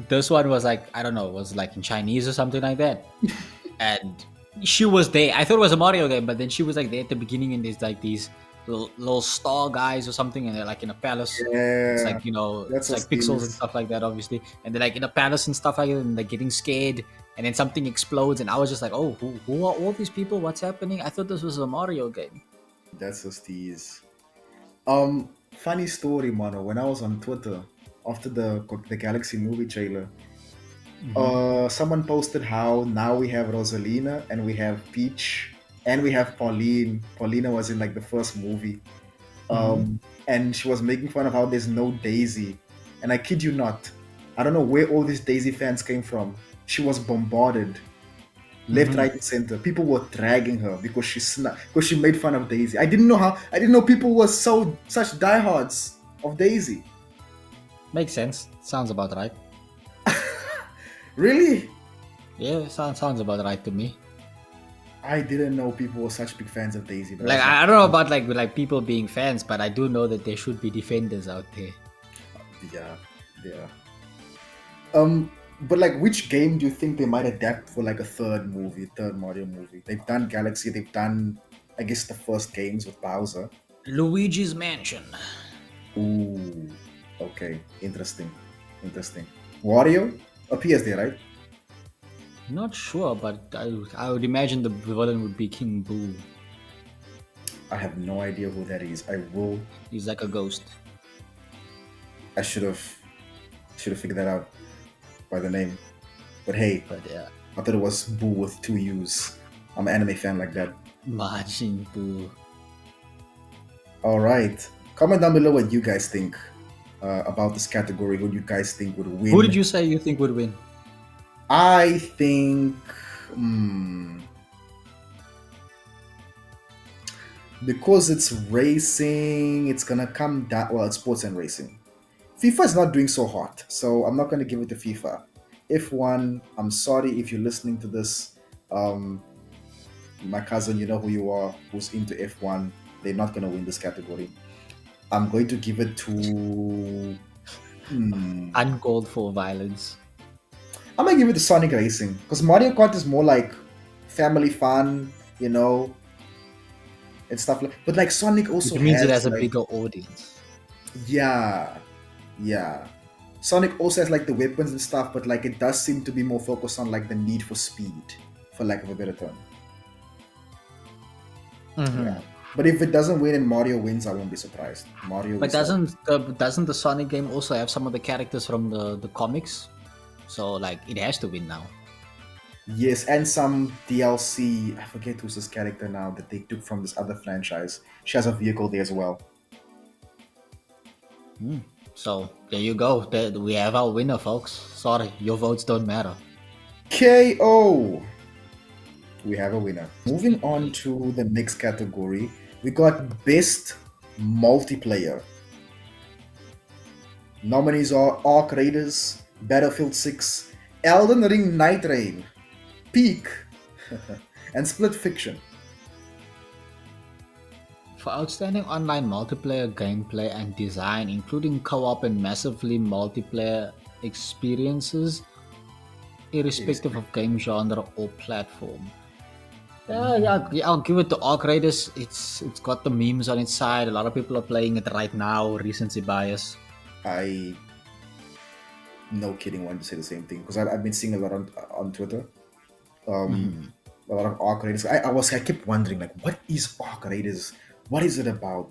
this one was I don't know, it was in Chinese or something like that. And she was there. I thought it was a Mario game, but then she was there at the beginning, and there's these little star guys or something, and they're in a palace. Yeah. It's that's it's pixels and stuff like that, obviously. And they're in a palace and stuff like that, and they're getting scared, and then something explodes, and I was just oh, who are all these people? What's happening? I thought this was a Mario game. That's a tease. Funny story, mano. When I was on Twitter after the Galaxy movie trailer, Mm-hmm. someone posted how now we have Rosalina and we have Peach and we have Pauline. Paulina was in like the first movie, Mm-hmm. and she was making fun of how there's no Daisy. And I kid you not, I don't know where all these Daisy fans came from. She was bombarded left, Mm-hmm. right, and center. People were dragging her because because she made fun of Daisy. I didn't know people were such diehards of Daisy. Makes sense. Sounds about right. Really? Yeah, sounds about right to me. I didn't know people were such big fans of Daisy, but I Like was like, I don't know about like people being fans, but I do know that there should be defenders out there. yeah, yeah. But like, which game do you think they might adapt for like a third Mario movie? They've done Galaxy, they've done, I guess, the first games with Bowser. Luigi's Mansion. Ooh, okay, interesting, interesting. Wario appears there, right? Not sure, but I would imagine the villain would be King Boo. I have no idea who that is. He's like a ghost. I should have figured that out by the name. But hey, But yeah, I thought it was Boo with two U's. I'm an anime fan like that. Majin Buu. All right, comment down below what you guys think about this category. Who do you guys think would win? Who did you say you think would win? I think. Because it's racing, it's gonna come down. Well, it's sports and racing. FIFA is not doing so hot, so I'm not gonna give it to FIFA. F1, I'm sorry if you're listening to this. Um, my cousin, you know who you are, who's into F1. They're not gonna win this category. I'm going to give it to. Uncalled for violence. I'm gonna give it to Sonic Racing because Mario Kart is more like family fun, you know, and stuff like. But like Sonic also It means it has has a like, bigger audience. yeah, yeah. Sonic also has like the weapons and stuff, but like it does seem to be more focused on like the need for speed, for lack of a better term. Yeah. But if it doesn't win and Mario wins, I won't be surprised. Mario. But is like- doesn't the Sonic game also have some of the characters from the comics? So like it has to win now. Yes, and some DLC. I forget who's this character now that they took from this other franchise. She has a vehicle there as well. So there you go. We have our winner, folks. Sorry, your votes don't matter. KO. We have a winner. Moving on to the next category, we got Best Multiplayer. Nominees are Ark Raiders, Battlefield 6, Elden Ring Night Rain, Peak, and Split Fiction. For outstanding online multiplayer gameplay and design, including co-op and massively multiplayer experiences, irrespective of game genre or platform. Yeah, I'll give it to Ark Raiders. It's got the memes on its side. A lot of people are playing it right now. Recency bias. I, no kidding, wanted to say the same thing because I've been seeing a lot on Twitter. A lot of Ark Raiders. I kept wondering like, what is Ark Raiders? What is it about?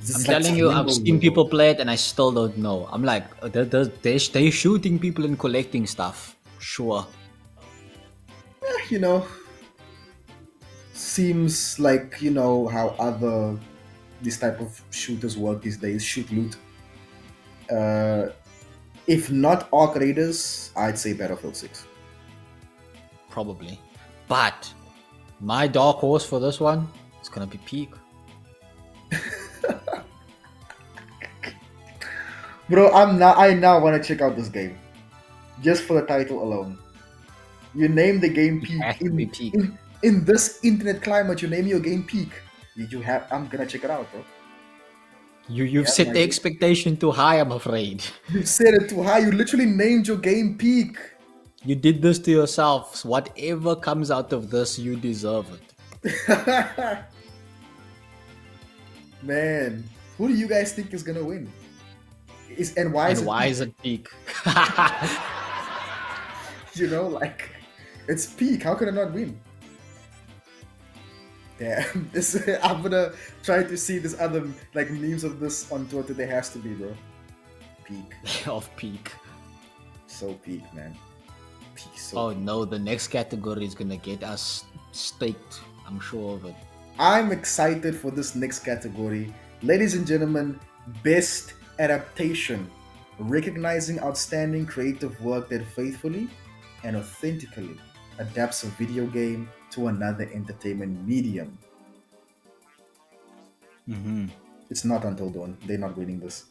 Is this I'm like telling you, I've survival seen lore? people play it and I still don't know. I'm like, they're shooting people and collecting stuff. Sure. You know, seems like, you know, how other this type of shooters work these days. Shoot, loot. If not Ark Raiders, I'd say Battlefield 6. Probably. But my dark horse for this one is gonna be Peak. Bro, I now want to check out this game just for the title alone. You name the game Peak has to be Peak. in this internet climate. You name your game Peak. You have. I'm gonna check it out, bro. You've Yeah, set my the dude. expectation too high, I'm afraid. You said it too high. You literally named your game Peak. You did this to yourself. Whatever comes out of this, you deserve it. Man, who do you guys think is gonna win? Why is And it why Peak? is it Peak? You know, like it's Peak. How can it not win? Damn, this I'm gonna try to see this other like memes of this on Twitter. There has to be, bro. Peak, Of peak. so peak, man. Peak, so Oh peak. no, the next category is gonna get us staked. I'm sure of it. I'm excited for this next category, ladies and gentlemen. Best adaptation, recognizing outstanding creative work that faithfully and authentically adapts a video game to another entertainment medium. Hmm. It's not Until Dawn. They're not winning this.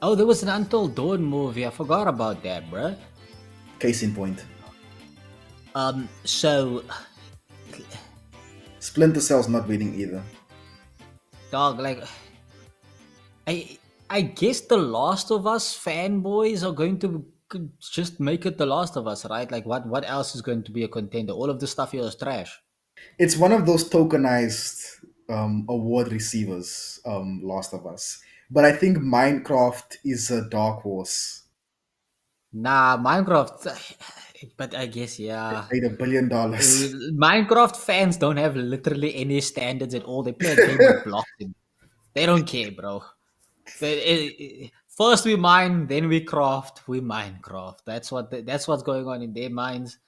Oh, there was an Until Dawn movie. I forgot about that, bruh. Case in point. So, Splinter Cell's not winning either. dog, like, I, I guess the Last of Us fanboys are going to just make it the Last of Us, right? Like, what else is going to be a contender? All of this stuff here is trash. It's one of those tokenized award receivers, Last of Us. But I think Minecraft is a dark horse. Nah, Minecraft. But I guess It yeah. made $1 billion. Minecraft fans don't have literally any standards at all. They play a game with blocks in. They don't care, bro. First we mine, then we craft, we Minecraft. That's what's going on in their minds.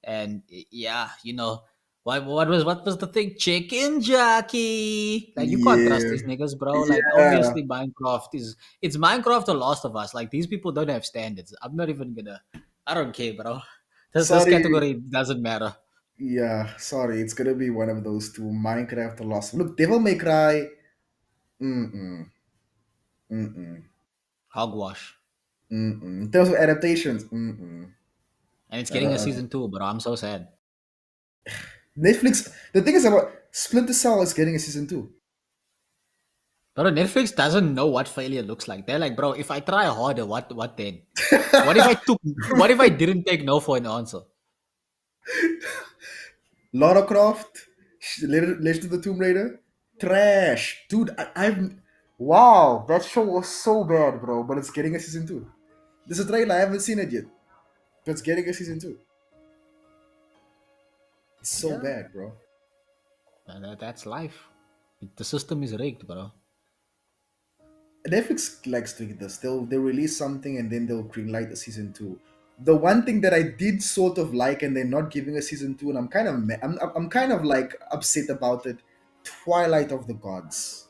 And yeah, what was the thing? Chicken jockey. Like you can't trust Yeah, these niggas, bro. Like yeah. obviously it's Minecraft or Last of Us. Like these people don't have standards. I'm not even gonna. I don't care, bro. This Sorry. category doesn't matter. Yeah, sorry. It's gonna be one of those two. Minecraft or Lost. Look, Devil May Cry. Mm-mm. Mm-mm. Hogwash. Mm-mm. In terms of adaptations, mm-mm. And it's getting a Uh, season 2, bro. I'm so sad. Netflix. The thing is about Splinter Cell is getting a season two. Bro, Netflix doesn't know what failure looks like. They're like, bro, if I try harder, what then? What if I didn't take no for an answer? Lara Croft, Legend of the Tomb Raider, trash, dude. I've wow, that show was so bad, bro. But it's getting a season two. There's a trailer. I haven't seen it yet, but it's getting a season two. It's so Yeah. bad, bro. That's life. The system is rigged, bro. Netflix likes doing this. They'll release something and then they'll greenlight a season two. The one thing that I did sort of like, and they're not giving a season two, and I'm kind of I'm kind of like upset about it. Twilight of the Gods,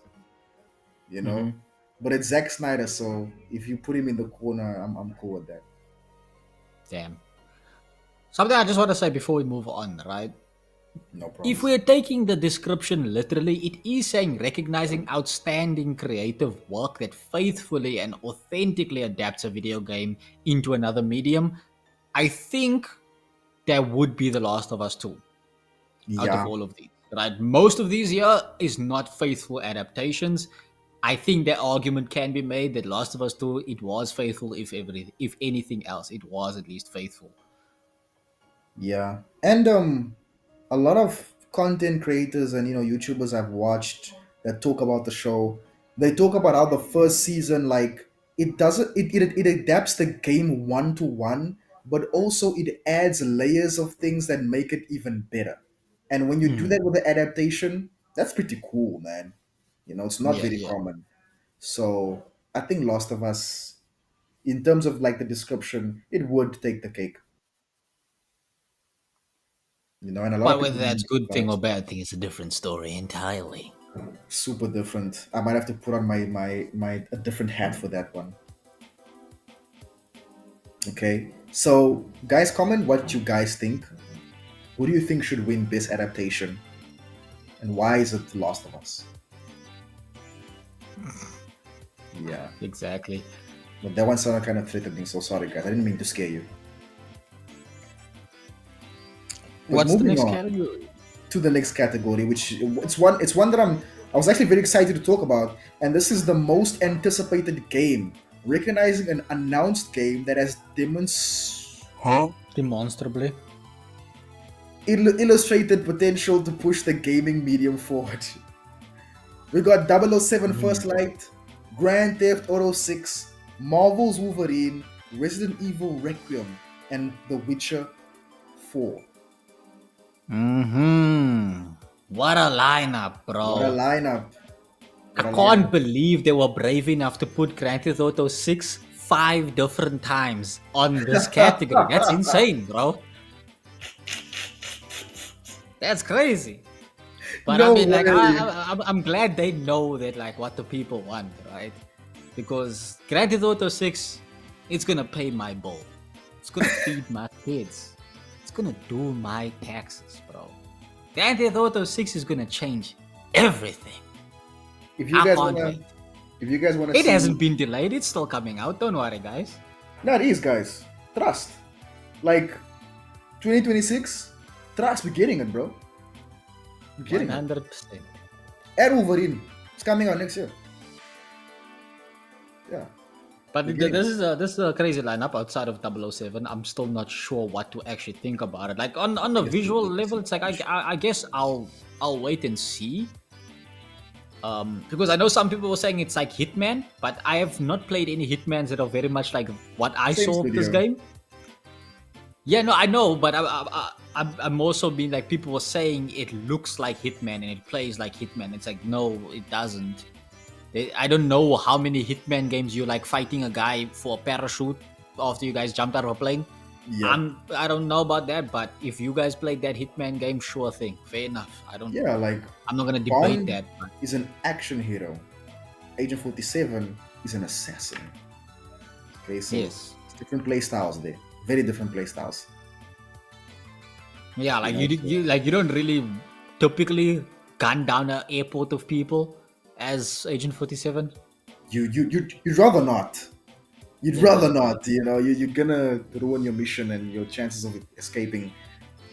you know, Hmm. but it's Zack Snyder, so if you put him in the corner, I'm cool with that. Damn. Something I just want to say before we move on, right? No If problems. we're taking the description literally, it is saying recognizing outstanding creative work that faithfully and authentically adapts a video game into another medium. I think that would be The Last of Us 2 out of Yeah, all of these. Right? Most of these here is not faithful adaptations. I think that argument can be made that Last of Us 2 it was faithful if anything else, it was at least faithful. yeah, and a lot of content creators and YouTubers I've watched that talk about the show, they talk about how the first season, like, it doesn't it adapts the game one to one, but also it adds layers of things that make it even better. And when you do Mm. that with the adaptation, that's pretty cool, man. It's not Yeah, very yeah. common. So I think Last of Us, in terms of like the description, it would take the cake. And a lot But of whether people that's good thing or vibes. bad thing is a different story entirely. Super different. I might have to put on my a different hat for that one. Okay. So, guys, comment what you guys think. Who do you think should win Best Adaptation, and why is it The Last of Us? Yeah, Exactly. but that one sounded kind of threatening. So sorry, guys. I didn't mean to scare you. But What's the moving next on category? to the next category, which it's one that I was actually very excited to talk about, and this is the most anticipated game, recognizing an announced game that has Demonstrably. illustrated potential to push the gaming medium forward. We got 007 Mm. First Light, Grand Theft Auto 6, Marvel's Wolverine, Resident Evil Requiem, and The Witcher 4. What a lineup, What a bro. lineup! I What a can't lineup! believe they were brave enough to put Grand Theft Auto 6 five different times on this category. That's insane, bro. That's crazy. But I No mean, like, way! I'm glad they know that, like, what the people want, right? Because Grand Theft Auto 6, it's gonna pay my bill. It's gonna feed my kids. It's gonna do my taxes, bro. Grand Theft Auto 6 is gonna change everything. If you I guys can't wanna, wait. if you guys wanna It see, hasn't been delayed. It's still coming out. Don't worry, guys. no, these guys, trust. Like 2026, trust. We're getting it, bro. We're getting it. 100%. And Wolverine, it's coming out next year. Yeah, But we're getting it. this is a crazy lineup outside of 007. I'm still not sure what to actually think about it. Like on a Yes, it visual is. level, it's like I guess I'll wait and see. Because I know some people were saying it's like Hitman, but I have not played any Hitmans that are very much like what I Same saw of this studio. game. Yeah, no, I know, but I'm also being like people were saying it looks like Hitman and it plays like Hitman. It's like no, it doesn't. I don't know how many Hitman games you like fighting a guy for a parachute after you guys jumped out of a plane. Yeah, I don't know about that, but if you guys played that Hitman game, sure thing, fair enough. yeah. Like I'm not gonna debate Bond that. But is an action hero. Agent 47 is an assassin. Okay, so yes, it's different play styles there. Very different play styles. yeah, You like know, you don't really typically gun down an airport of people as Agent 47. you'd rather not. You'd Yeah, rather not. You know, you're gonna ruin your mission and your chances of escaping.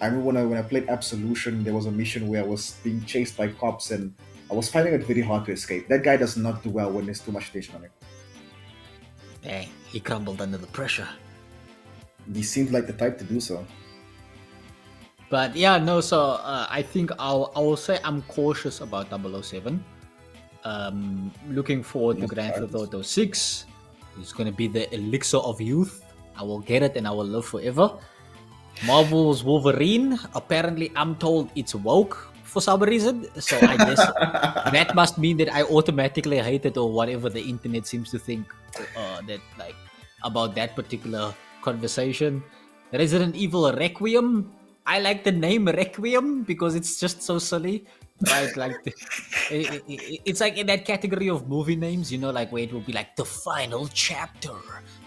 I remember when I played Absolution, there was a mission where I was being chased by cops and I was finding it very hard to escape. That guy does not do well when there's too much tension on him. dang, he crumbled under the pressure. He seemed like the type to do so. But yeah, no. So I think I will say I'm cautious about 007. Looking forward to Most Grand Theft times. Auto 6. It's gonna be the elixir of youth. I will get it and I will live forever. Marvel's Wolverine. Apparently, I'm told it's woke for some reason. So I guess that must mean that I automatically hate it or whatever the internet seems to think that like about that particular conversation. Resident Evil Requiem. I like the name Requiem because it's just so silly, right? Like it's like in that category of movie names, you know, like where it will be like the final chapter,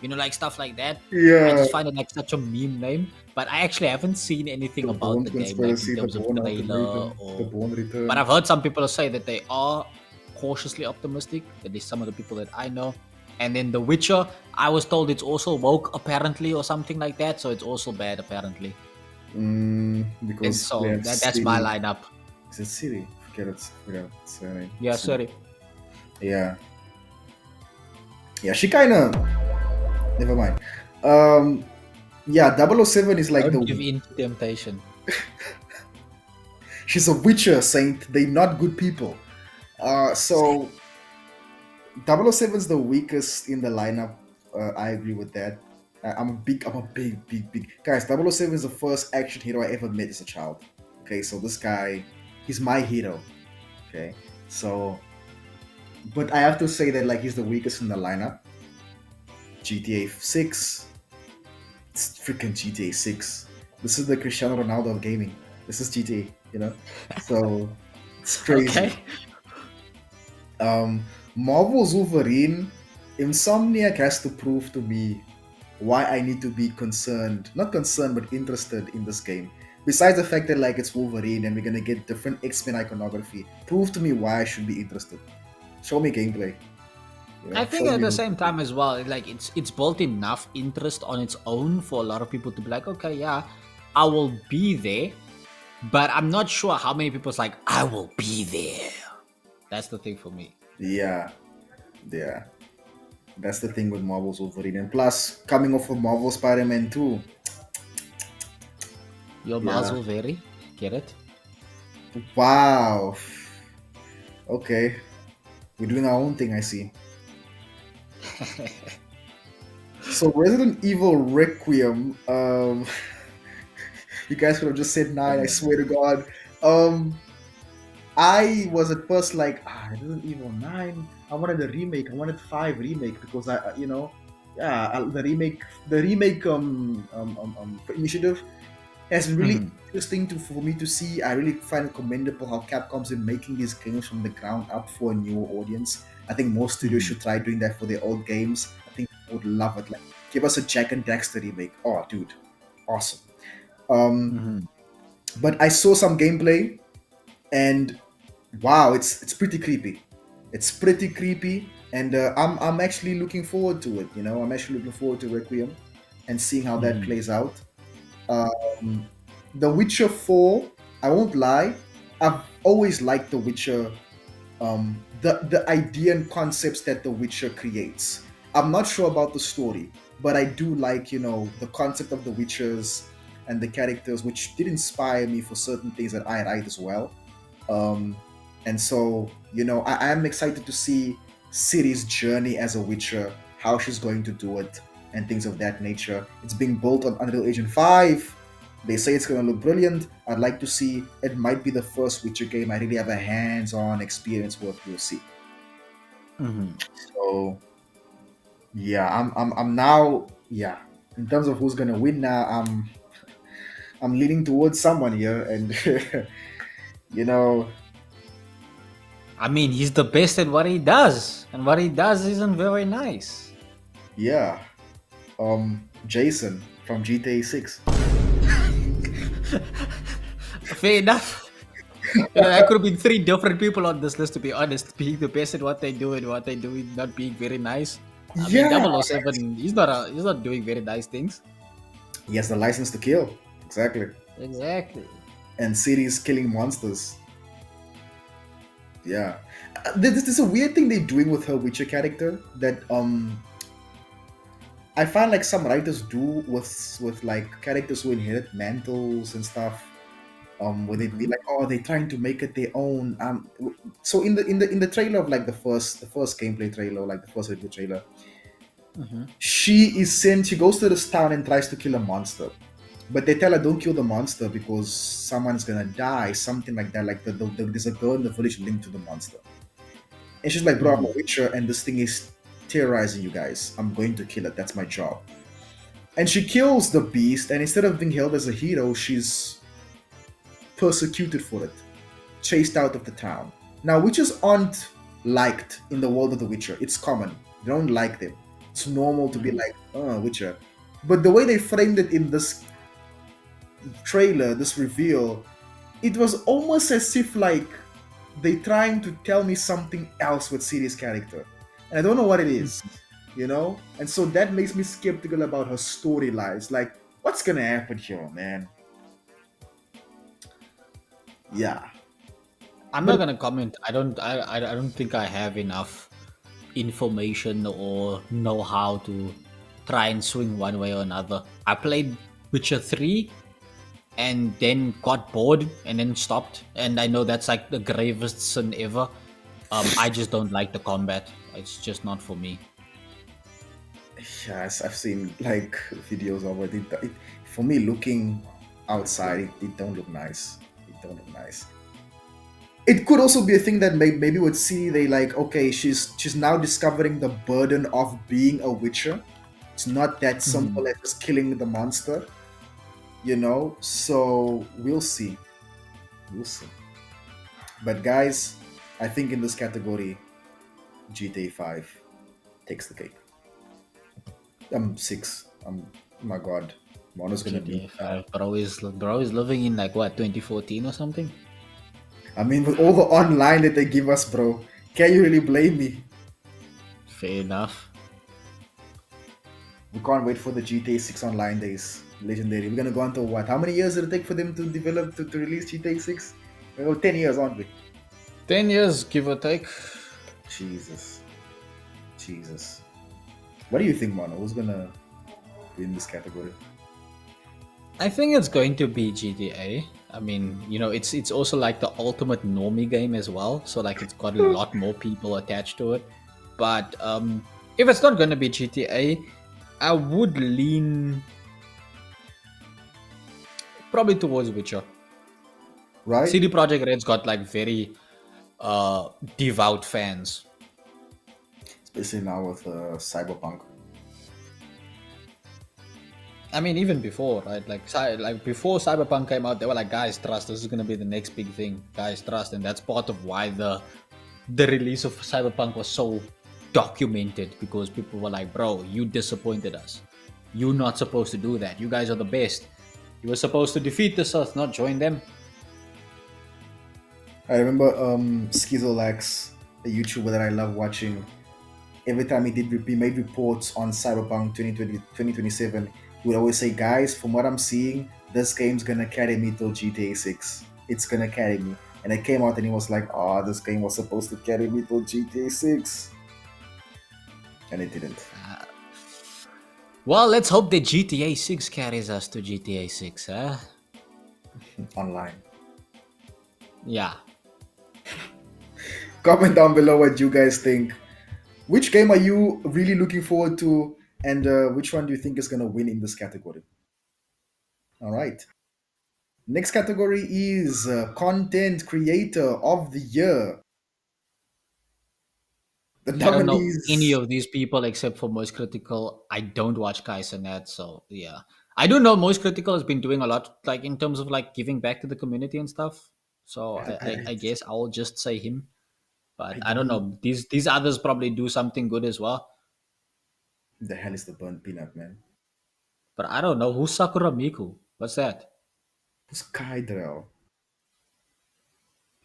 you know, like stuff like that. I Yeah, just find it like such a meme name, but I actually haven't seen anything the about Bourne the game, like in conspiracy, the terms of Bourne trailer ultimatum, the or. Bourne But return. I've heard some people say that they are cautiously optimistic. At least some of the people that I know. And then The Witcher, I was told it's also woke apparently or something like that, so it's also bad apparently. And Because we so have that's my City. lineup. Is it City? Forget its name. Yeah, City. sorry. Yeah, yeah. She kind of. Never mind. Um, yeah. 007 is like Don't give the. in to temptation. She's a witcher saint. They're not good people. So 007 is the weakest in the lineup. I agree with that. I'm a big guys. 007 is the first action hero I ever met as a child. Okay, so this guy, he's my hero. Okay, so but I have to say that like he's the weakest in the lineup. GTA 6, it's freaking GTA 6. This is the Cristiano Ronaldo of gaming. This is GTA, you know. So it's crazy. Okay. Marvel's Wolverine, Insomniac has to prove to me why I need to be concerned, not concerned, but interested in this game. Besides the fact that like it's Wolverine and we're gonna get different X-Men iconography, prove to me why I should be interested. Show me gameplay. You I know, think show at me. the same time as well, like it's built enough interest on its own for a lot of people to be like, okay, yeah, I will be there, but I'm not sure how many people's like, I will be there. That's the thing for me. Yeah, yeah. That's the thing with Marvel's Wolverine, and plus coming off of Marvel Spider-Man 2. Your Miles Yeah. will vary. Get it? Wow. Okay, we're doing our own thing. I see. So Resident Evil Requiem, You guys could have just said 9. I swear to God. Um, I was at first like, Resident Evil 9. I wanted a remake. I wanted 5 remake because the remake initiative has been really interesting for me to see. I really find it commendable how Capcom's been making these games from the ground up for a newer audience. I think more studios should try doing that for their old games. I think people would love it. Like, give us a Jack and Daxter remake. Oh, dude, awesome. But I saw some gameplay, and wow, it's pretty creepy. It's pretty creepy, and I'm actually looking forward to it. I'm actually looking forward to Requiem and seeing how that plays out. Um, The Witcher 4, I won't lie, I've always liked The Witcher, the idea and concepts that The Witcher creates. I'm not sure about the story, but I do like, the concept of the Witchers and the characters, which did inspire me for certain things that I write as well. Um, and so, I am excited to see Ciri's journey as a Witcher, how she's going to do it, and things of that nature. It's being built on Unreal Engine 5. They say it's going to look brilliant. I'd like to see. It might be the first Witcher game I really have a hands-on experience with. We'll see. So, yeah, I'm now, yeah. In terms of who's going to win now, I'm leaning towards someone here, and you know, I mean, he's the best at what he does, and what he does isn't very nice. yeah, Jason from GTA 6. Fair enough. I could have been 3 different people on this list, to be honest. Being the best at what they do and what they do is not being very nice. I mean, Yeah, 007, he's not doing very nice things. he has the license to kill. Exactly. Exactly. And Ciri's killing monsters. Yeah. There's a weird thing they're doing with her Witcher character that I find like some writers do with like characters who inherit mantles and stuff. Where they'd be like, oh, they're trying to make it their own. So in the trailer of like the first gameplay trailer, like the first video trailer, she goes to this town and tries to kill a monster. But they tell her, don't kill the monster because someone's gonna die, something like that. Like there's a girl in the village linked to the monster. And she's like, bro, I'm a Witcher and this thing is terrorizing you guys. I'm going to kill it. That's my job. And she kills the beast, and instead of being hailed as a hero, she's persecuted for it, chased out of the town. Now, witches aren't liked in the world of the Witcher. It's common. They don't like them. It's normal to be like, oh, Witcher. But the way they framed it in this trailer, this reveal, it was almost as if like they trying to tell me something else with Ciri's character. And I don't know what it is, And so that makes me skeptical about her storylines. Like, what's gonna happen here, man? Yeah. I'm not gonna comment. I don't think I have enough information or know how to try and swing one way or another. I played Witcher 3 and then got bored and then stopped. And I know that's like the gravest sin ever. I just don't like the combat. It's just not for me. Yes, I've seen like videos of it. For me, looking outside, it don't look nice. It could also be a thing that maybe with Ciri, they like, okay, she's now discovering the burden of being a Witcher. It's not that simple as just killing the monster, So we'll see. But guys, I think in this category, GTA 5 takes the cake. 6. My God, Mono's gonna be. Bro is living in like what, 2014 or something. I mean, with all the online that they give us, bro, can you really blame me? Fair enough. We can't wait for the GTA 6 online days. Legendary. We're gonna go on to what? How many years did it take for them to develop to release GTA 6? We're going 10 years, aren't we? 10 years, give or take. Jesus. What do you think, Mono? Who's gonna win this category? I think it's going to be GTA. I mean, it's also like the ultimate normie game as well. So like it's got a lot more people attached to it. But if it's not going to be GTA, I would lean Probably towards Witcher. right? CD Projekt Red's got like very devout fans. Especially now with Cyberpunk. I mean, even before, right? Like before Cyberpunk came out, they were like, "Guys, trust. This is gonna be the next big thing. Guys, trust." And that's part of why the release of Cyberpunk was so documented because people were like, "Bro, you disappointed us. You're not supposed to do that. You guys are the best. You were supposed to defeat the Earth, not join them." I remember Skizolax, a YouTuber that I love watching. Every time he made reports on Cyberpunk 2027, he would always say, "Guys, from what I'm seeing, this game's gonna carry me till GTA 6. It's gonna carry me." And it came out, and he was like, "Oh, this game was supposed to carry me till GTA 6," and it didn't. Well, let's hope that GTA 6 carries us to GTA 6, huh? Online. Yeah. Comment down below what you guys think. Which game are you really looking forward to, and which one do you think is gonna win in this category? All right. Next category is Content Creator of the Year. The I don't know any nominees. of these people except for Most Critical. I don't watch Kaisernet, so yeah. I do know Most Critical has been doing a lot, like in terms of like giving back to the community and stuff. So I, don't- I guess I'll just say him. But I I don't don't. know. These others probably do something good as well. The hell is the burnt peanut, man? But I don't know who's Sakura Miku. What's that? Skydrell.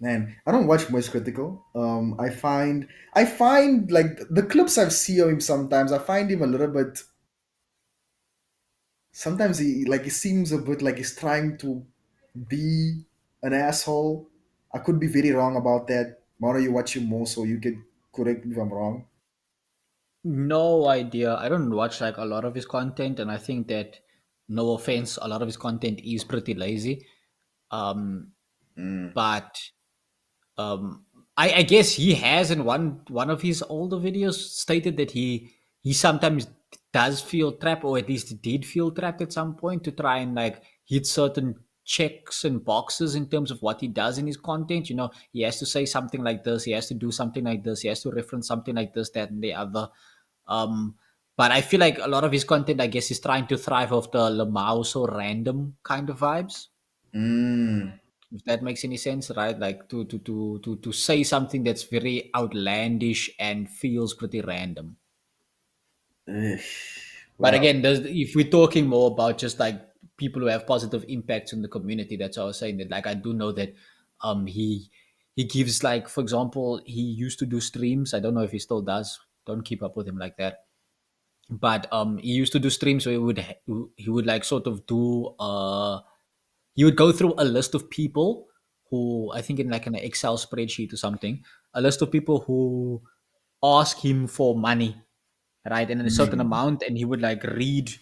Man, I don't watch Moist Critical. I find like the clips I've seen of him sometimes. I find him a little bit. Sometimes he seems a bit like he's trying to be an asshole. I could be very wrong about that. Why don't you watch him more so you can correct me if I'm wrong? No idea. I don't watch like a lot of his content, and I think that no offense, a lot of his content is pretty lazy. Um, Mm. but um I guess he has in one of his older videos stated that he sometimes does feel trapped, or at least did feel trapped at some point to try and like hit certain checks and boxes in terms of what he does in his content. He has to say something like this, he has to do something like this, he has to reference something like this, that, and the other. um but I feel like a lot of his content, I guess, is trying to thrive off the Lamau so random kind of vibes, Mm. if that makes any sense, right? Like to say something that's very outlandish and feels pretty random. Ugh. But Well. again, if we're talking more about just like people who have positive impacts in the community, that's what I was saying, that like I do know that he gives, like, for example, he used to do streams. I don't know if he still does. Don't keep up with him like that. But he used to do streams where he would like sort of do you would go through a list of people who, I think, in like an Excel spreadsheet or something, a list of people who ask him for money, right? And in a certain Mm. amount, and he would like read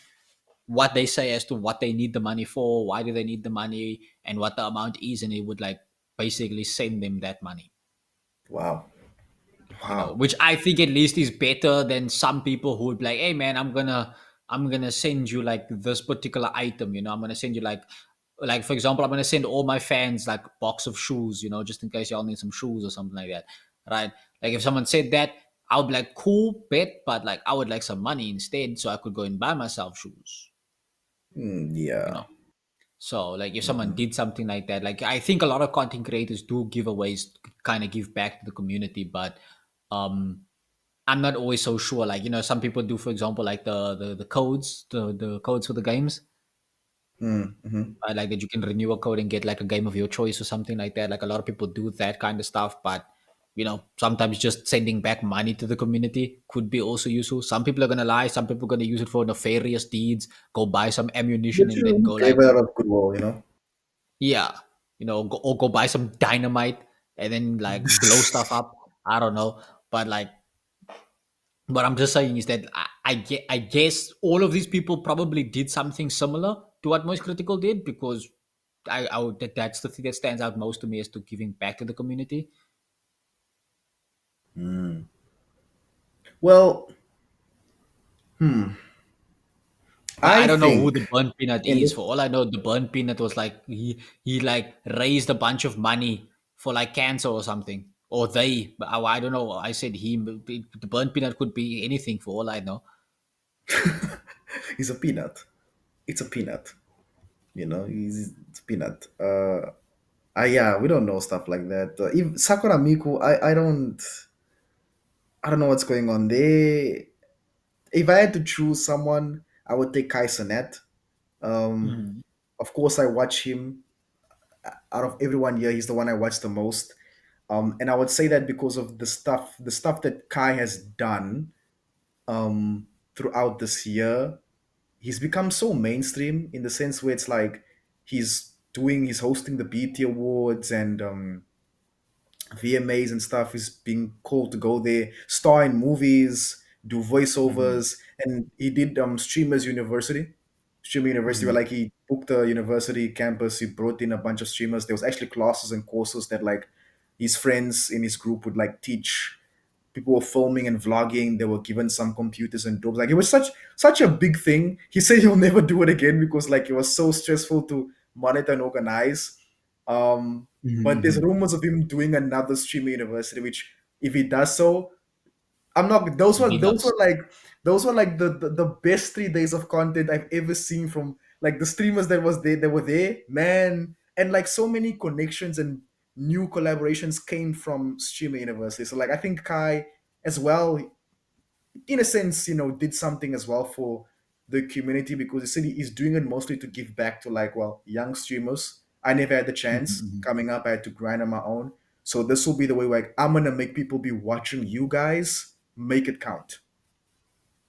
what they say as to what they need the money for, why do they need the money, and what the amount is, and he would like basically send them that money. Wow. Wow. Which I think at least is better than some people who would be like, hey man, I'm gonna send you like this particular item, I'm gonna send you like for example, I'm gonna send all my fans like a box of shoes, just in case y'all need some shoes or something like that. Right? Like if someone said that, I would be like, cool, bet, but like I would like some money instead so I could go and buy myself shoes, Mm, you yeah. know. So like if someone Mhm. did something like that, like I think a lot of content creators do giveaways, kind of give back to the community, but um I'm not always so sure. Like, some people do, for example, like the codes, the codes for the games. Mm, mhm. Like that you can renew a code and get like a game of your choice or something like that. Like a lot of people do that kind of stuff, but sometimes just sending back money to the community could be also useful. Some people are gonna lie, some people are gonna use it for nefarious deeds, go buy some ammunition But and then you go gave like, it out of goodwill. yeah, or go buy some dynamite and then like blow stuff up. I don't know. But like, what I'm just saying is that I guess all of these people probably did something similar to what Most Critical did, because that's the thing that stands out most to me as to giving back to the community. Mm. Well, hmm. But I I don't know who think the burnt peanut in is. this For all I know, the burnt peanut was like he like raised a bunch of money for like cancer or something. Or they, but I don't know. I said he. But the burnt peanut could be anything for all I know. he's a peanut. It's a peanut. It's a peanut. Yeah, we don't know stuff like that. If Sakura Miku, I don't know what's going on there. If I had to choose someone, I would take Kai Cenat. Um, Mhm. of course, I watch him out of everyone here. He's the one I watch the most. And I would say that because of the stuff that Kai has done throughout this year, he's become so mainstream in the sense where it's like he's hosting the BT Awards and VMAs and stuff. He's being called to go there, star in movies, do Mhm. voiceovers, and he did Streamer University, where Mhm. like he booked a university campus. He brought in a bunch of streamers. There was actually classes and courses that like his friends in his group would like teach. People were filming and vlogging. They were given some computers and jobs. Like it was such a big thing. He said he'll never do it again because like it was so stressful to monitor and organize. But there's Mhm. rumors of him doing another streamer university, which if he does so, I'm not. Those were Be those nuts. were like those were like the best 3 days of content I've ever seen from like the streamers that were there, man, and like so many connections and new collaborations came from streamer university. So like I think Kai as well, in a sense, did something as well for the community because he said he's doing it mostly to give back to like young streamers. I never had the Mhm. chance Mhm. coming up. I had to grind on my own. So this will be the way like I'm gonna make people be watching you guys make it count.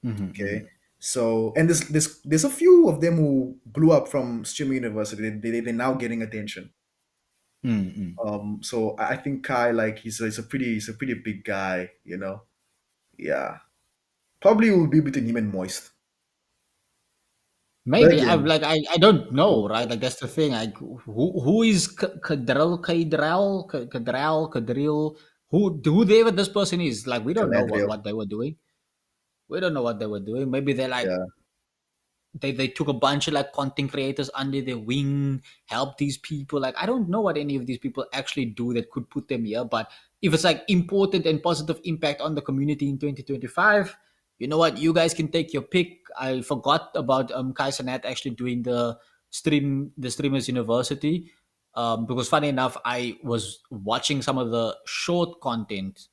Mhm. Okay. Mhm. So and there's a few of them who blew up from streaming university. They're now getting attention. Mhm. So I think Kai like he's a pretty big guy. Yeah. Probably will be between him and Moist. But Maybe again, I don't know, right? oh, Like that's the thing. Like who is Kadril? Who they what this person is? Like we don't know Galadriel. what they were doing. We don't know what they were doing. Maybe they're like Yeah. they took a bunch of like content creators under their wing, help these people. Like I don't know what any of these people actually do that could put them here, but if it's like important and positive impact on the community in 2025, you know what, you guys can take your pick. I forgot about Kai Cenat actually doing the streamers university, because funny enough I was watching some of the short content,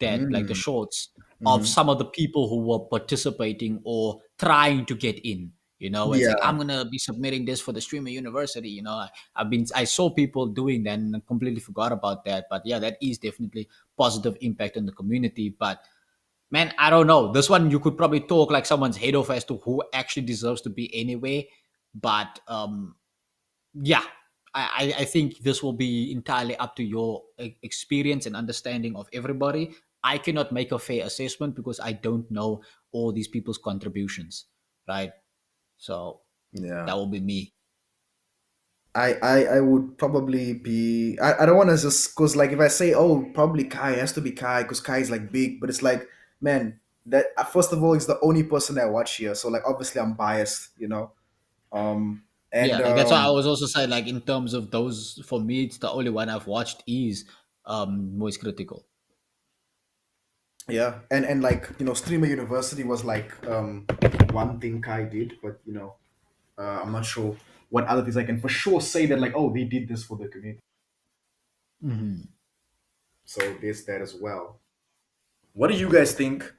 that like the Mm. shorts of Hmm. some of the people who were participating or trying to get in. It's like Yeah. I'm gonna be submitting this for the streamer university. I saw people doing that and I completely forgot about that. But yeah, that is definitely positive impact on the community. But man, I don't know. This one you could probably talk like someone's head off as to who actually deserves to be anyway. But yeah, I think this will be entirely up to your experience and understanding of everybody. I cannot make a fair assessment because I don't know all these people's contributions, right? So Yeah. that will be me. I would probably be. I don't want to just because like if I say oh probably Kai it has to be Kai because Kai is like big, but it's like man that first of all he's the only person I watch here, so like obviously I'm biased. Um Yeah, and like that's why I was also saying, like in terms of those, for me, it's the only one I've watched is Moist Critical. yeah, and like Streamer University was like one thing Kai did, but I'm not sure what other things I can for sure say that like oh they did this for the community. Hmm. So there's that as well. What do you guys think?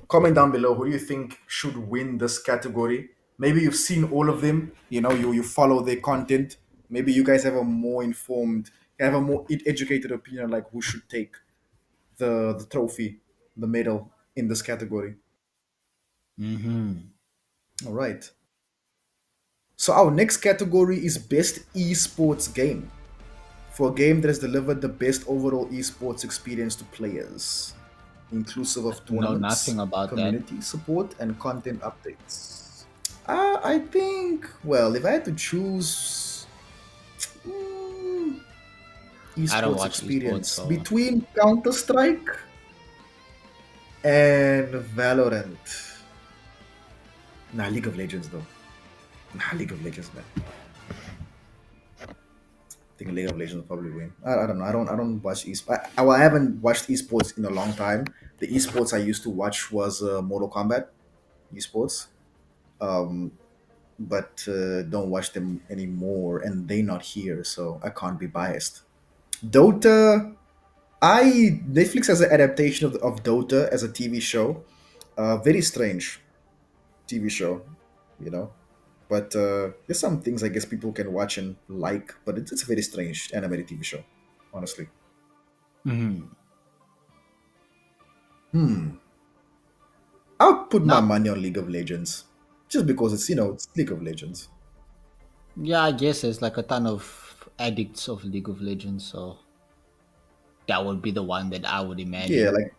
Comment down below. Who do you think should win this category? Maybe you've seen all of them. You follow their content. Maybe you guys have a more informed, have a more educated opinion, like who should take the trophy, the medal in this category. Hmm. All right. So our next category is best esports game. For a game that has delivered the best overall esports experience to players, inclusive of Know nothing tournaments, about that. community support, and content updates. I think, well, if I had to choose mm, I don't esports watch esports, experience so between Counter Strike and Valorant, nah, League of Legends though. Nah, League of Legends, man. I think League of Legends will probably win. I don't know. I don't watch esports. Well, I haven't watched esports in a long time. The esports I used to watch was Mortal Kombat esports. Um, but don't watch them anymore, and they not here, so I can't be biased. Dota, I Netflix has an adaptation of Dota as a TV show. Very strange TV show, you know. But there's some things I guess people can watch and like, but it's a very strange animated TV show, honestly. Mhm. Hmm. I'll put my Now, money on League of Legends, just because it's League of Legends. yeah, I guess there's like a ton of addicts of League of Legends, so that would be the one that I would Yeah, imagine. like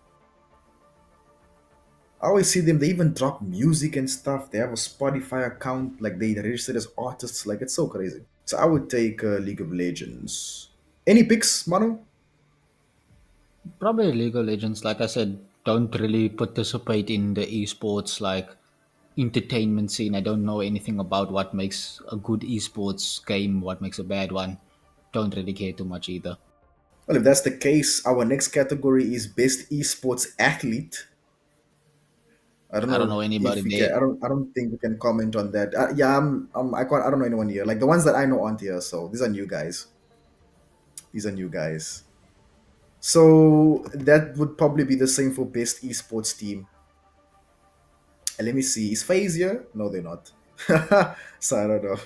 I always see them. They even drop music and stuff. They have a Spotify account. Like they registered as artists. Like it's so crazy. So I would take League of Legends. Any picks, Manu? Probably League of Legends, like I said, don't really participate in the esports like entertainment scene. I don't know anything about what makes a good esports game, what makes a bad one. Don't really care too much either. Well, if that's the case, our next category is best esports athlete. I don't I don't know know anybody if we there. can. I don't think we can comment on that. Yeah, I can't. I don't know anyone here. Like the ones that I know aren't here. So these are new guys. These are new guys. So that would probably be the same for best esports team. And let me see. Is FaZe here? No, they're not. So I don't know.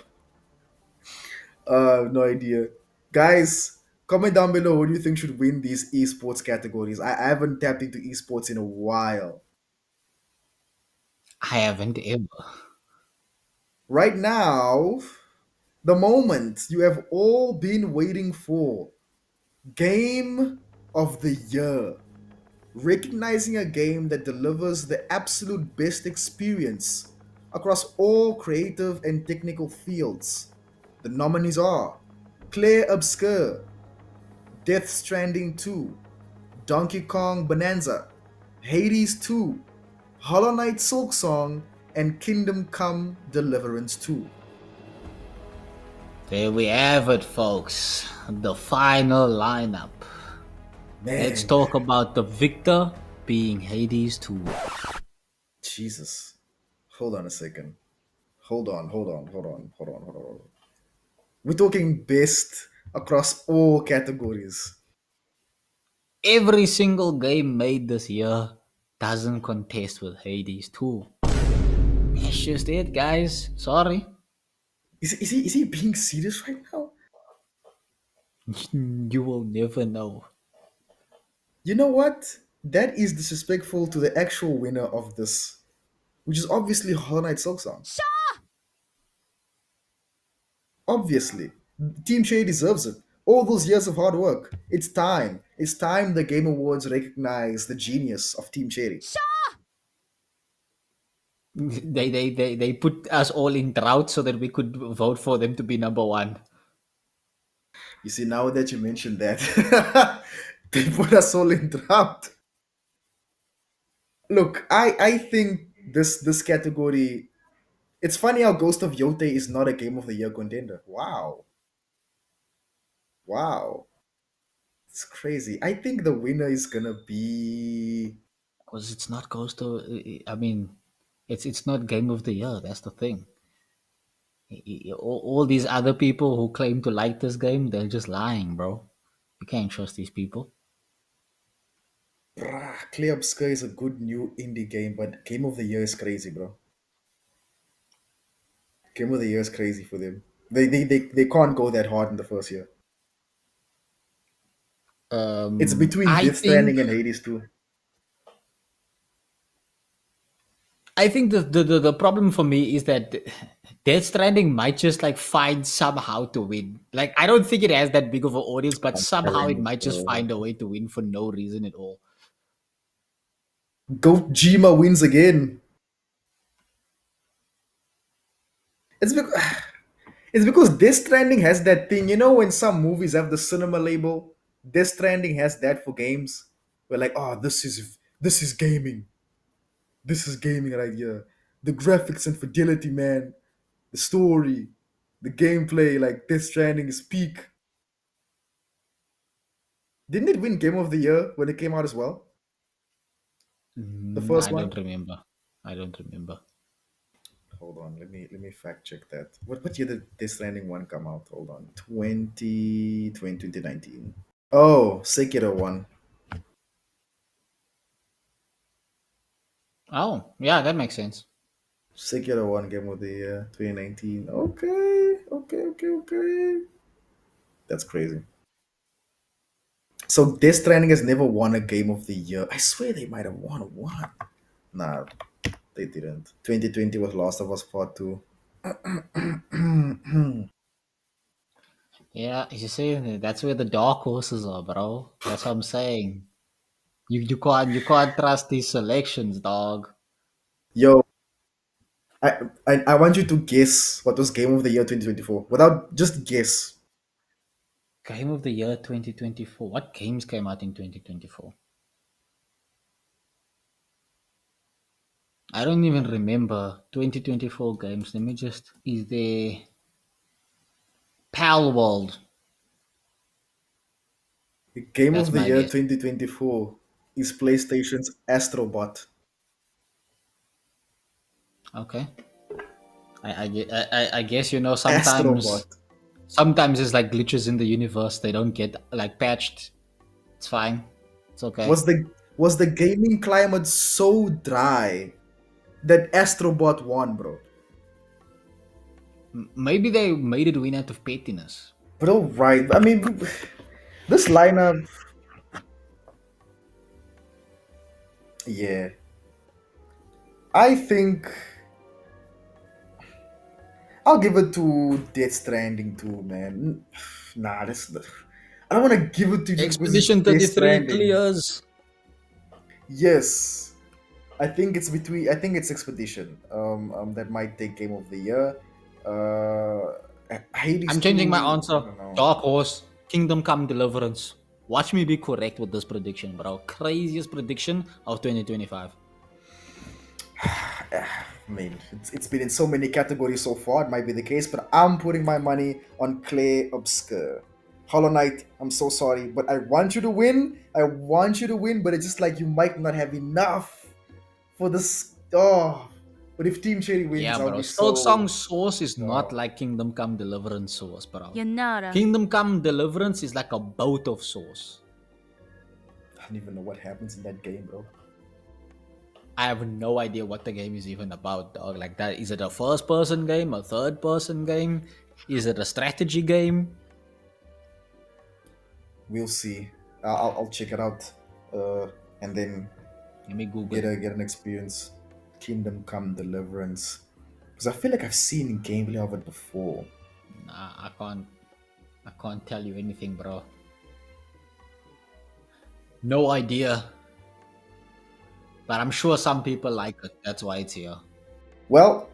No idea. Guys, comment down below who do you think should win these esports categories. I haven't tapped into esports in a while. I haven't ever. Right now, the moment you have all been waiting for. Game of the Year. Recognizing a game that delivers the absolute best experience across all creative and technical fields. The nominees are Claire Obscure, Death Stranding 2, Donkey Kong Bonanza, Hades 2, Hollow Knight Silksong, and Kingdom Come Deliverance 2. There we have it, folks. The final lineup. Let's Man, talk about the victor being Hades 2. Jesus. Hold on a second. Hold on. We're talking best across all categories. Every single game made this year doesn't contest with Hades 2. That's just it, guys. Sorry. Is he being serious right now? You will never know. You know what? That is disrespectful to the actual winner of this, which is obviously Hollow Knight Silksong. Obviously. Team Cherry deserves it. All those years of hard work. It's time. It's time the Game Awards recognize the genius of Team Cherry. They put us all in drought so that we could vote for them to be number one. You see, now that you mentioned that, they put us all in drought. Look, I think this category. It's funny how Ghost of Yote is not a Game of the Year contender. Wow, wow, it's crazy. I think the winner is gonna be. Because it's not close to. I mean, it's not game of the year. That's the thing. All these other people who claim to like this game, they're just lying, bro. You can't trust these people. Clay Obscure is a good new indie game, but Game of the Year is crazy, bro. Game of the Year is crazy for them. They can't go that hard in the first year. It's between I Death think Stranding and Hades too. I think the problem for me is that Death Stranding might just like find somehow to win. Like I don't think it has that big of an audience, but I'm somehow telling it you, might just bro. find a way to win for no reason at all. Gojima wins again. It's because it's because Death Stranding has that thing. You know when some movies have the cinema label, Death Stranding has that for games. We're like, oh, this is gaming. This is gaming right here. The graphics and fidelity, man. the story, the gameplay, like Death Stranding is peak. Didn't it win Game of the Year when it came out as well? The first I one? don't remember. I don't remember. Hold on, let me fact check that. What year did Death Stranding 1 come out? Hold on. 2019. Oh, Sekiro 1. Oh, yeah, that makes sense. Sekiro 1 Game of the Year 2019. Okay, okay. That's crazy. So Death Stranding has never won a Game of the Year. I swear they might have won one. Nah, they didn't. 2020 was Last of Us Part 2. Yeah, you see, that's where the dark horses are, bro. That's what I'm saying. You can't trust these selections, dog. Yo, I want you to guess what was Game of the Year 2024. Without just guess. Game of the year 2024. What games came out in 2024? I don't even remember 2024 games. Let me just. Is there Pal World? The Game That's of the my Year guess. 2024 is PlayStation's Astrobot. Okay. I guess Astrobot. sometimes it's like glitches in the universe. They don't get like patched. It's fine. It's okay. Was the gaming climate so dry that Astrobot won, bro? Maybe they made it win out of pettiness. Bro, right. I mean, this lineup, yeah. I think I'll give it to Death Stranding too, man. Nah, I don't want to give it to just because it's Expedition Death 33 Stranding. clears. Yes, I think it's between. I think it's Expedition. That might take Game of the Year. Hades I'm changing my two. I answer. don't know. Dark Horse, Kingdom Come Deliverance. Watch me be correct with this prediction, bro. Craziest prediction of 2025. I mean, it's been in so many categories so far. It might be the case, but I'm putting my money on Clay Obscure. Hollow Knight, I'm so sorry, but I want you to win. I want you to win, but it's just like you might not have enough for this. Oh, but if Team Cherry wins, Yeah, I'll bro. be Silk so. Song Source is not Oh, like Kingdom Come Deliverance Source, bro. Yanara. Kingdom Come Deliverance is like a boat of sauce. I don't even know what happens in that game, bro. I have no idea what the game is even about, dog. Like that, is it a first-person game, a third-person game? Is it a strategy game? We'll see. I'll check it out, and then Let me get Google. an experience. Kingdom Come Deliverance, because I feel like I've seen gameplay of it before. Nah, I can't. I can't tell you anything, bro. No idea. But I'm sure some people like it. That's why it's here. Well,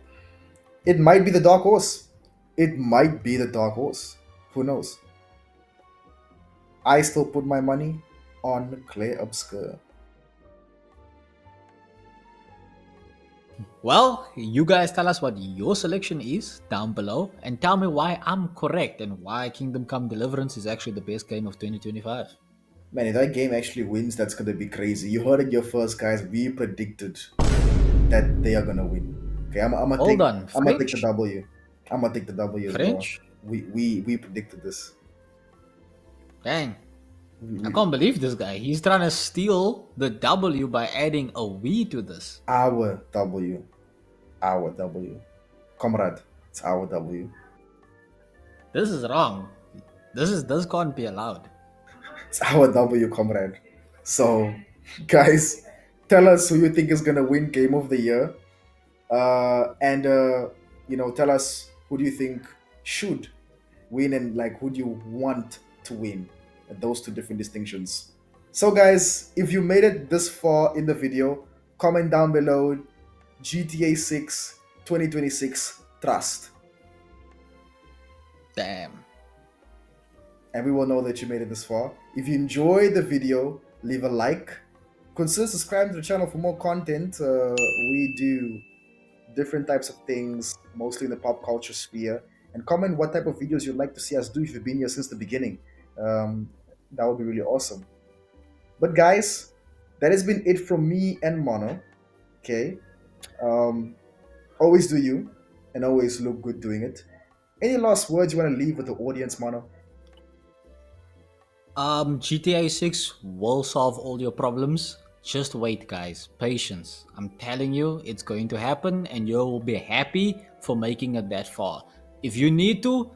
it might be the dark horse. It might be the dark horse. Who knows? I still put my money on Clay Obscure. Well, you guys tell us what your selection is down below and tell me why I'm correct and why Kingdom Come Deliverance is actually the best game of 2025. Man, if that game actually wins, that's gonna be crazy. You heard it here first, guys. We predicted that they are gonna win. Okay, I'm gonna Hold take on, I'm gonna take the French? W. I'm gonna take the W as well. French? We predicted this. Dang. I We, can't believe this guy. He's trying to steal the W by adding a V to this. our W, our W, comrade. It's our W. This is wrong. This can't be allowed. It's our W, comrade. So, guys, tell us who you think is gonna win Game of the Year, and tell us who do you think should win, and like who do you want to win. Those two different distinctions. So, guys, if you made it this far in the video, comment down below GTA 6 2026 Trust, Damn. and we will know that you made it this far. If you enjoyed the video, leave a like. Consider subscribing to the channel for more content. We do different types of things, mostly in the pop culture sphere, and comment what type of videos you'd like to see us do if you've been here since the beginning. Um, that would be really awesome. But guys, that has been it from me and Mono. Okay. Um, always do you, and always look good doing it. Any last words you want to leave with the audience, Mono? GTA 6 will solve all your problems. Just wait, guys. Patience. I'm telling you, it's going to happen, and you will be happy for making it that far. If you need to,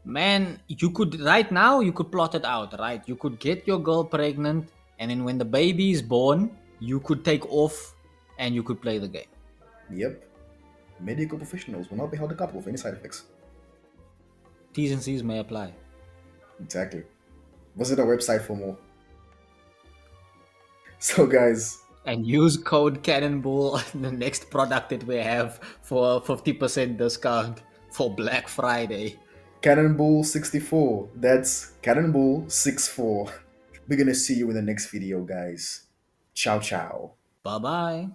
man, you could right now. You could plot it out, right? You could get your girl pregnant, and then when the baby is born, you could take off, and you could play the game. Yep. Medical professionals will not be held accountable for any side effects. T's and C's may apply. Exactly. Visit our website for more. So, guys, And use code Cannonbull the next product that we have for a 50% discount for Black Friday. Cannonbull 64. That's Cannonbull 64. We're gonna see you in the next video, guys. Ciao, ciao. Bye bye.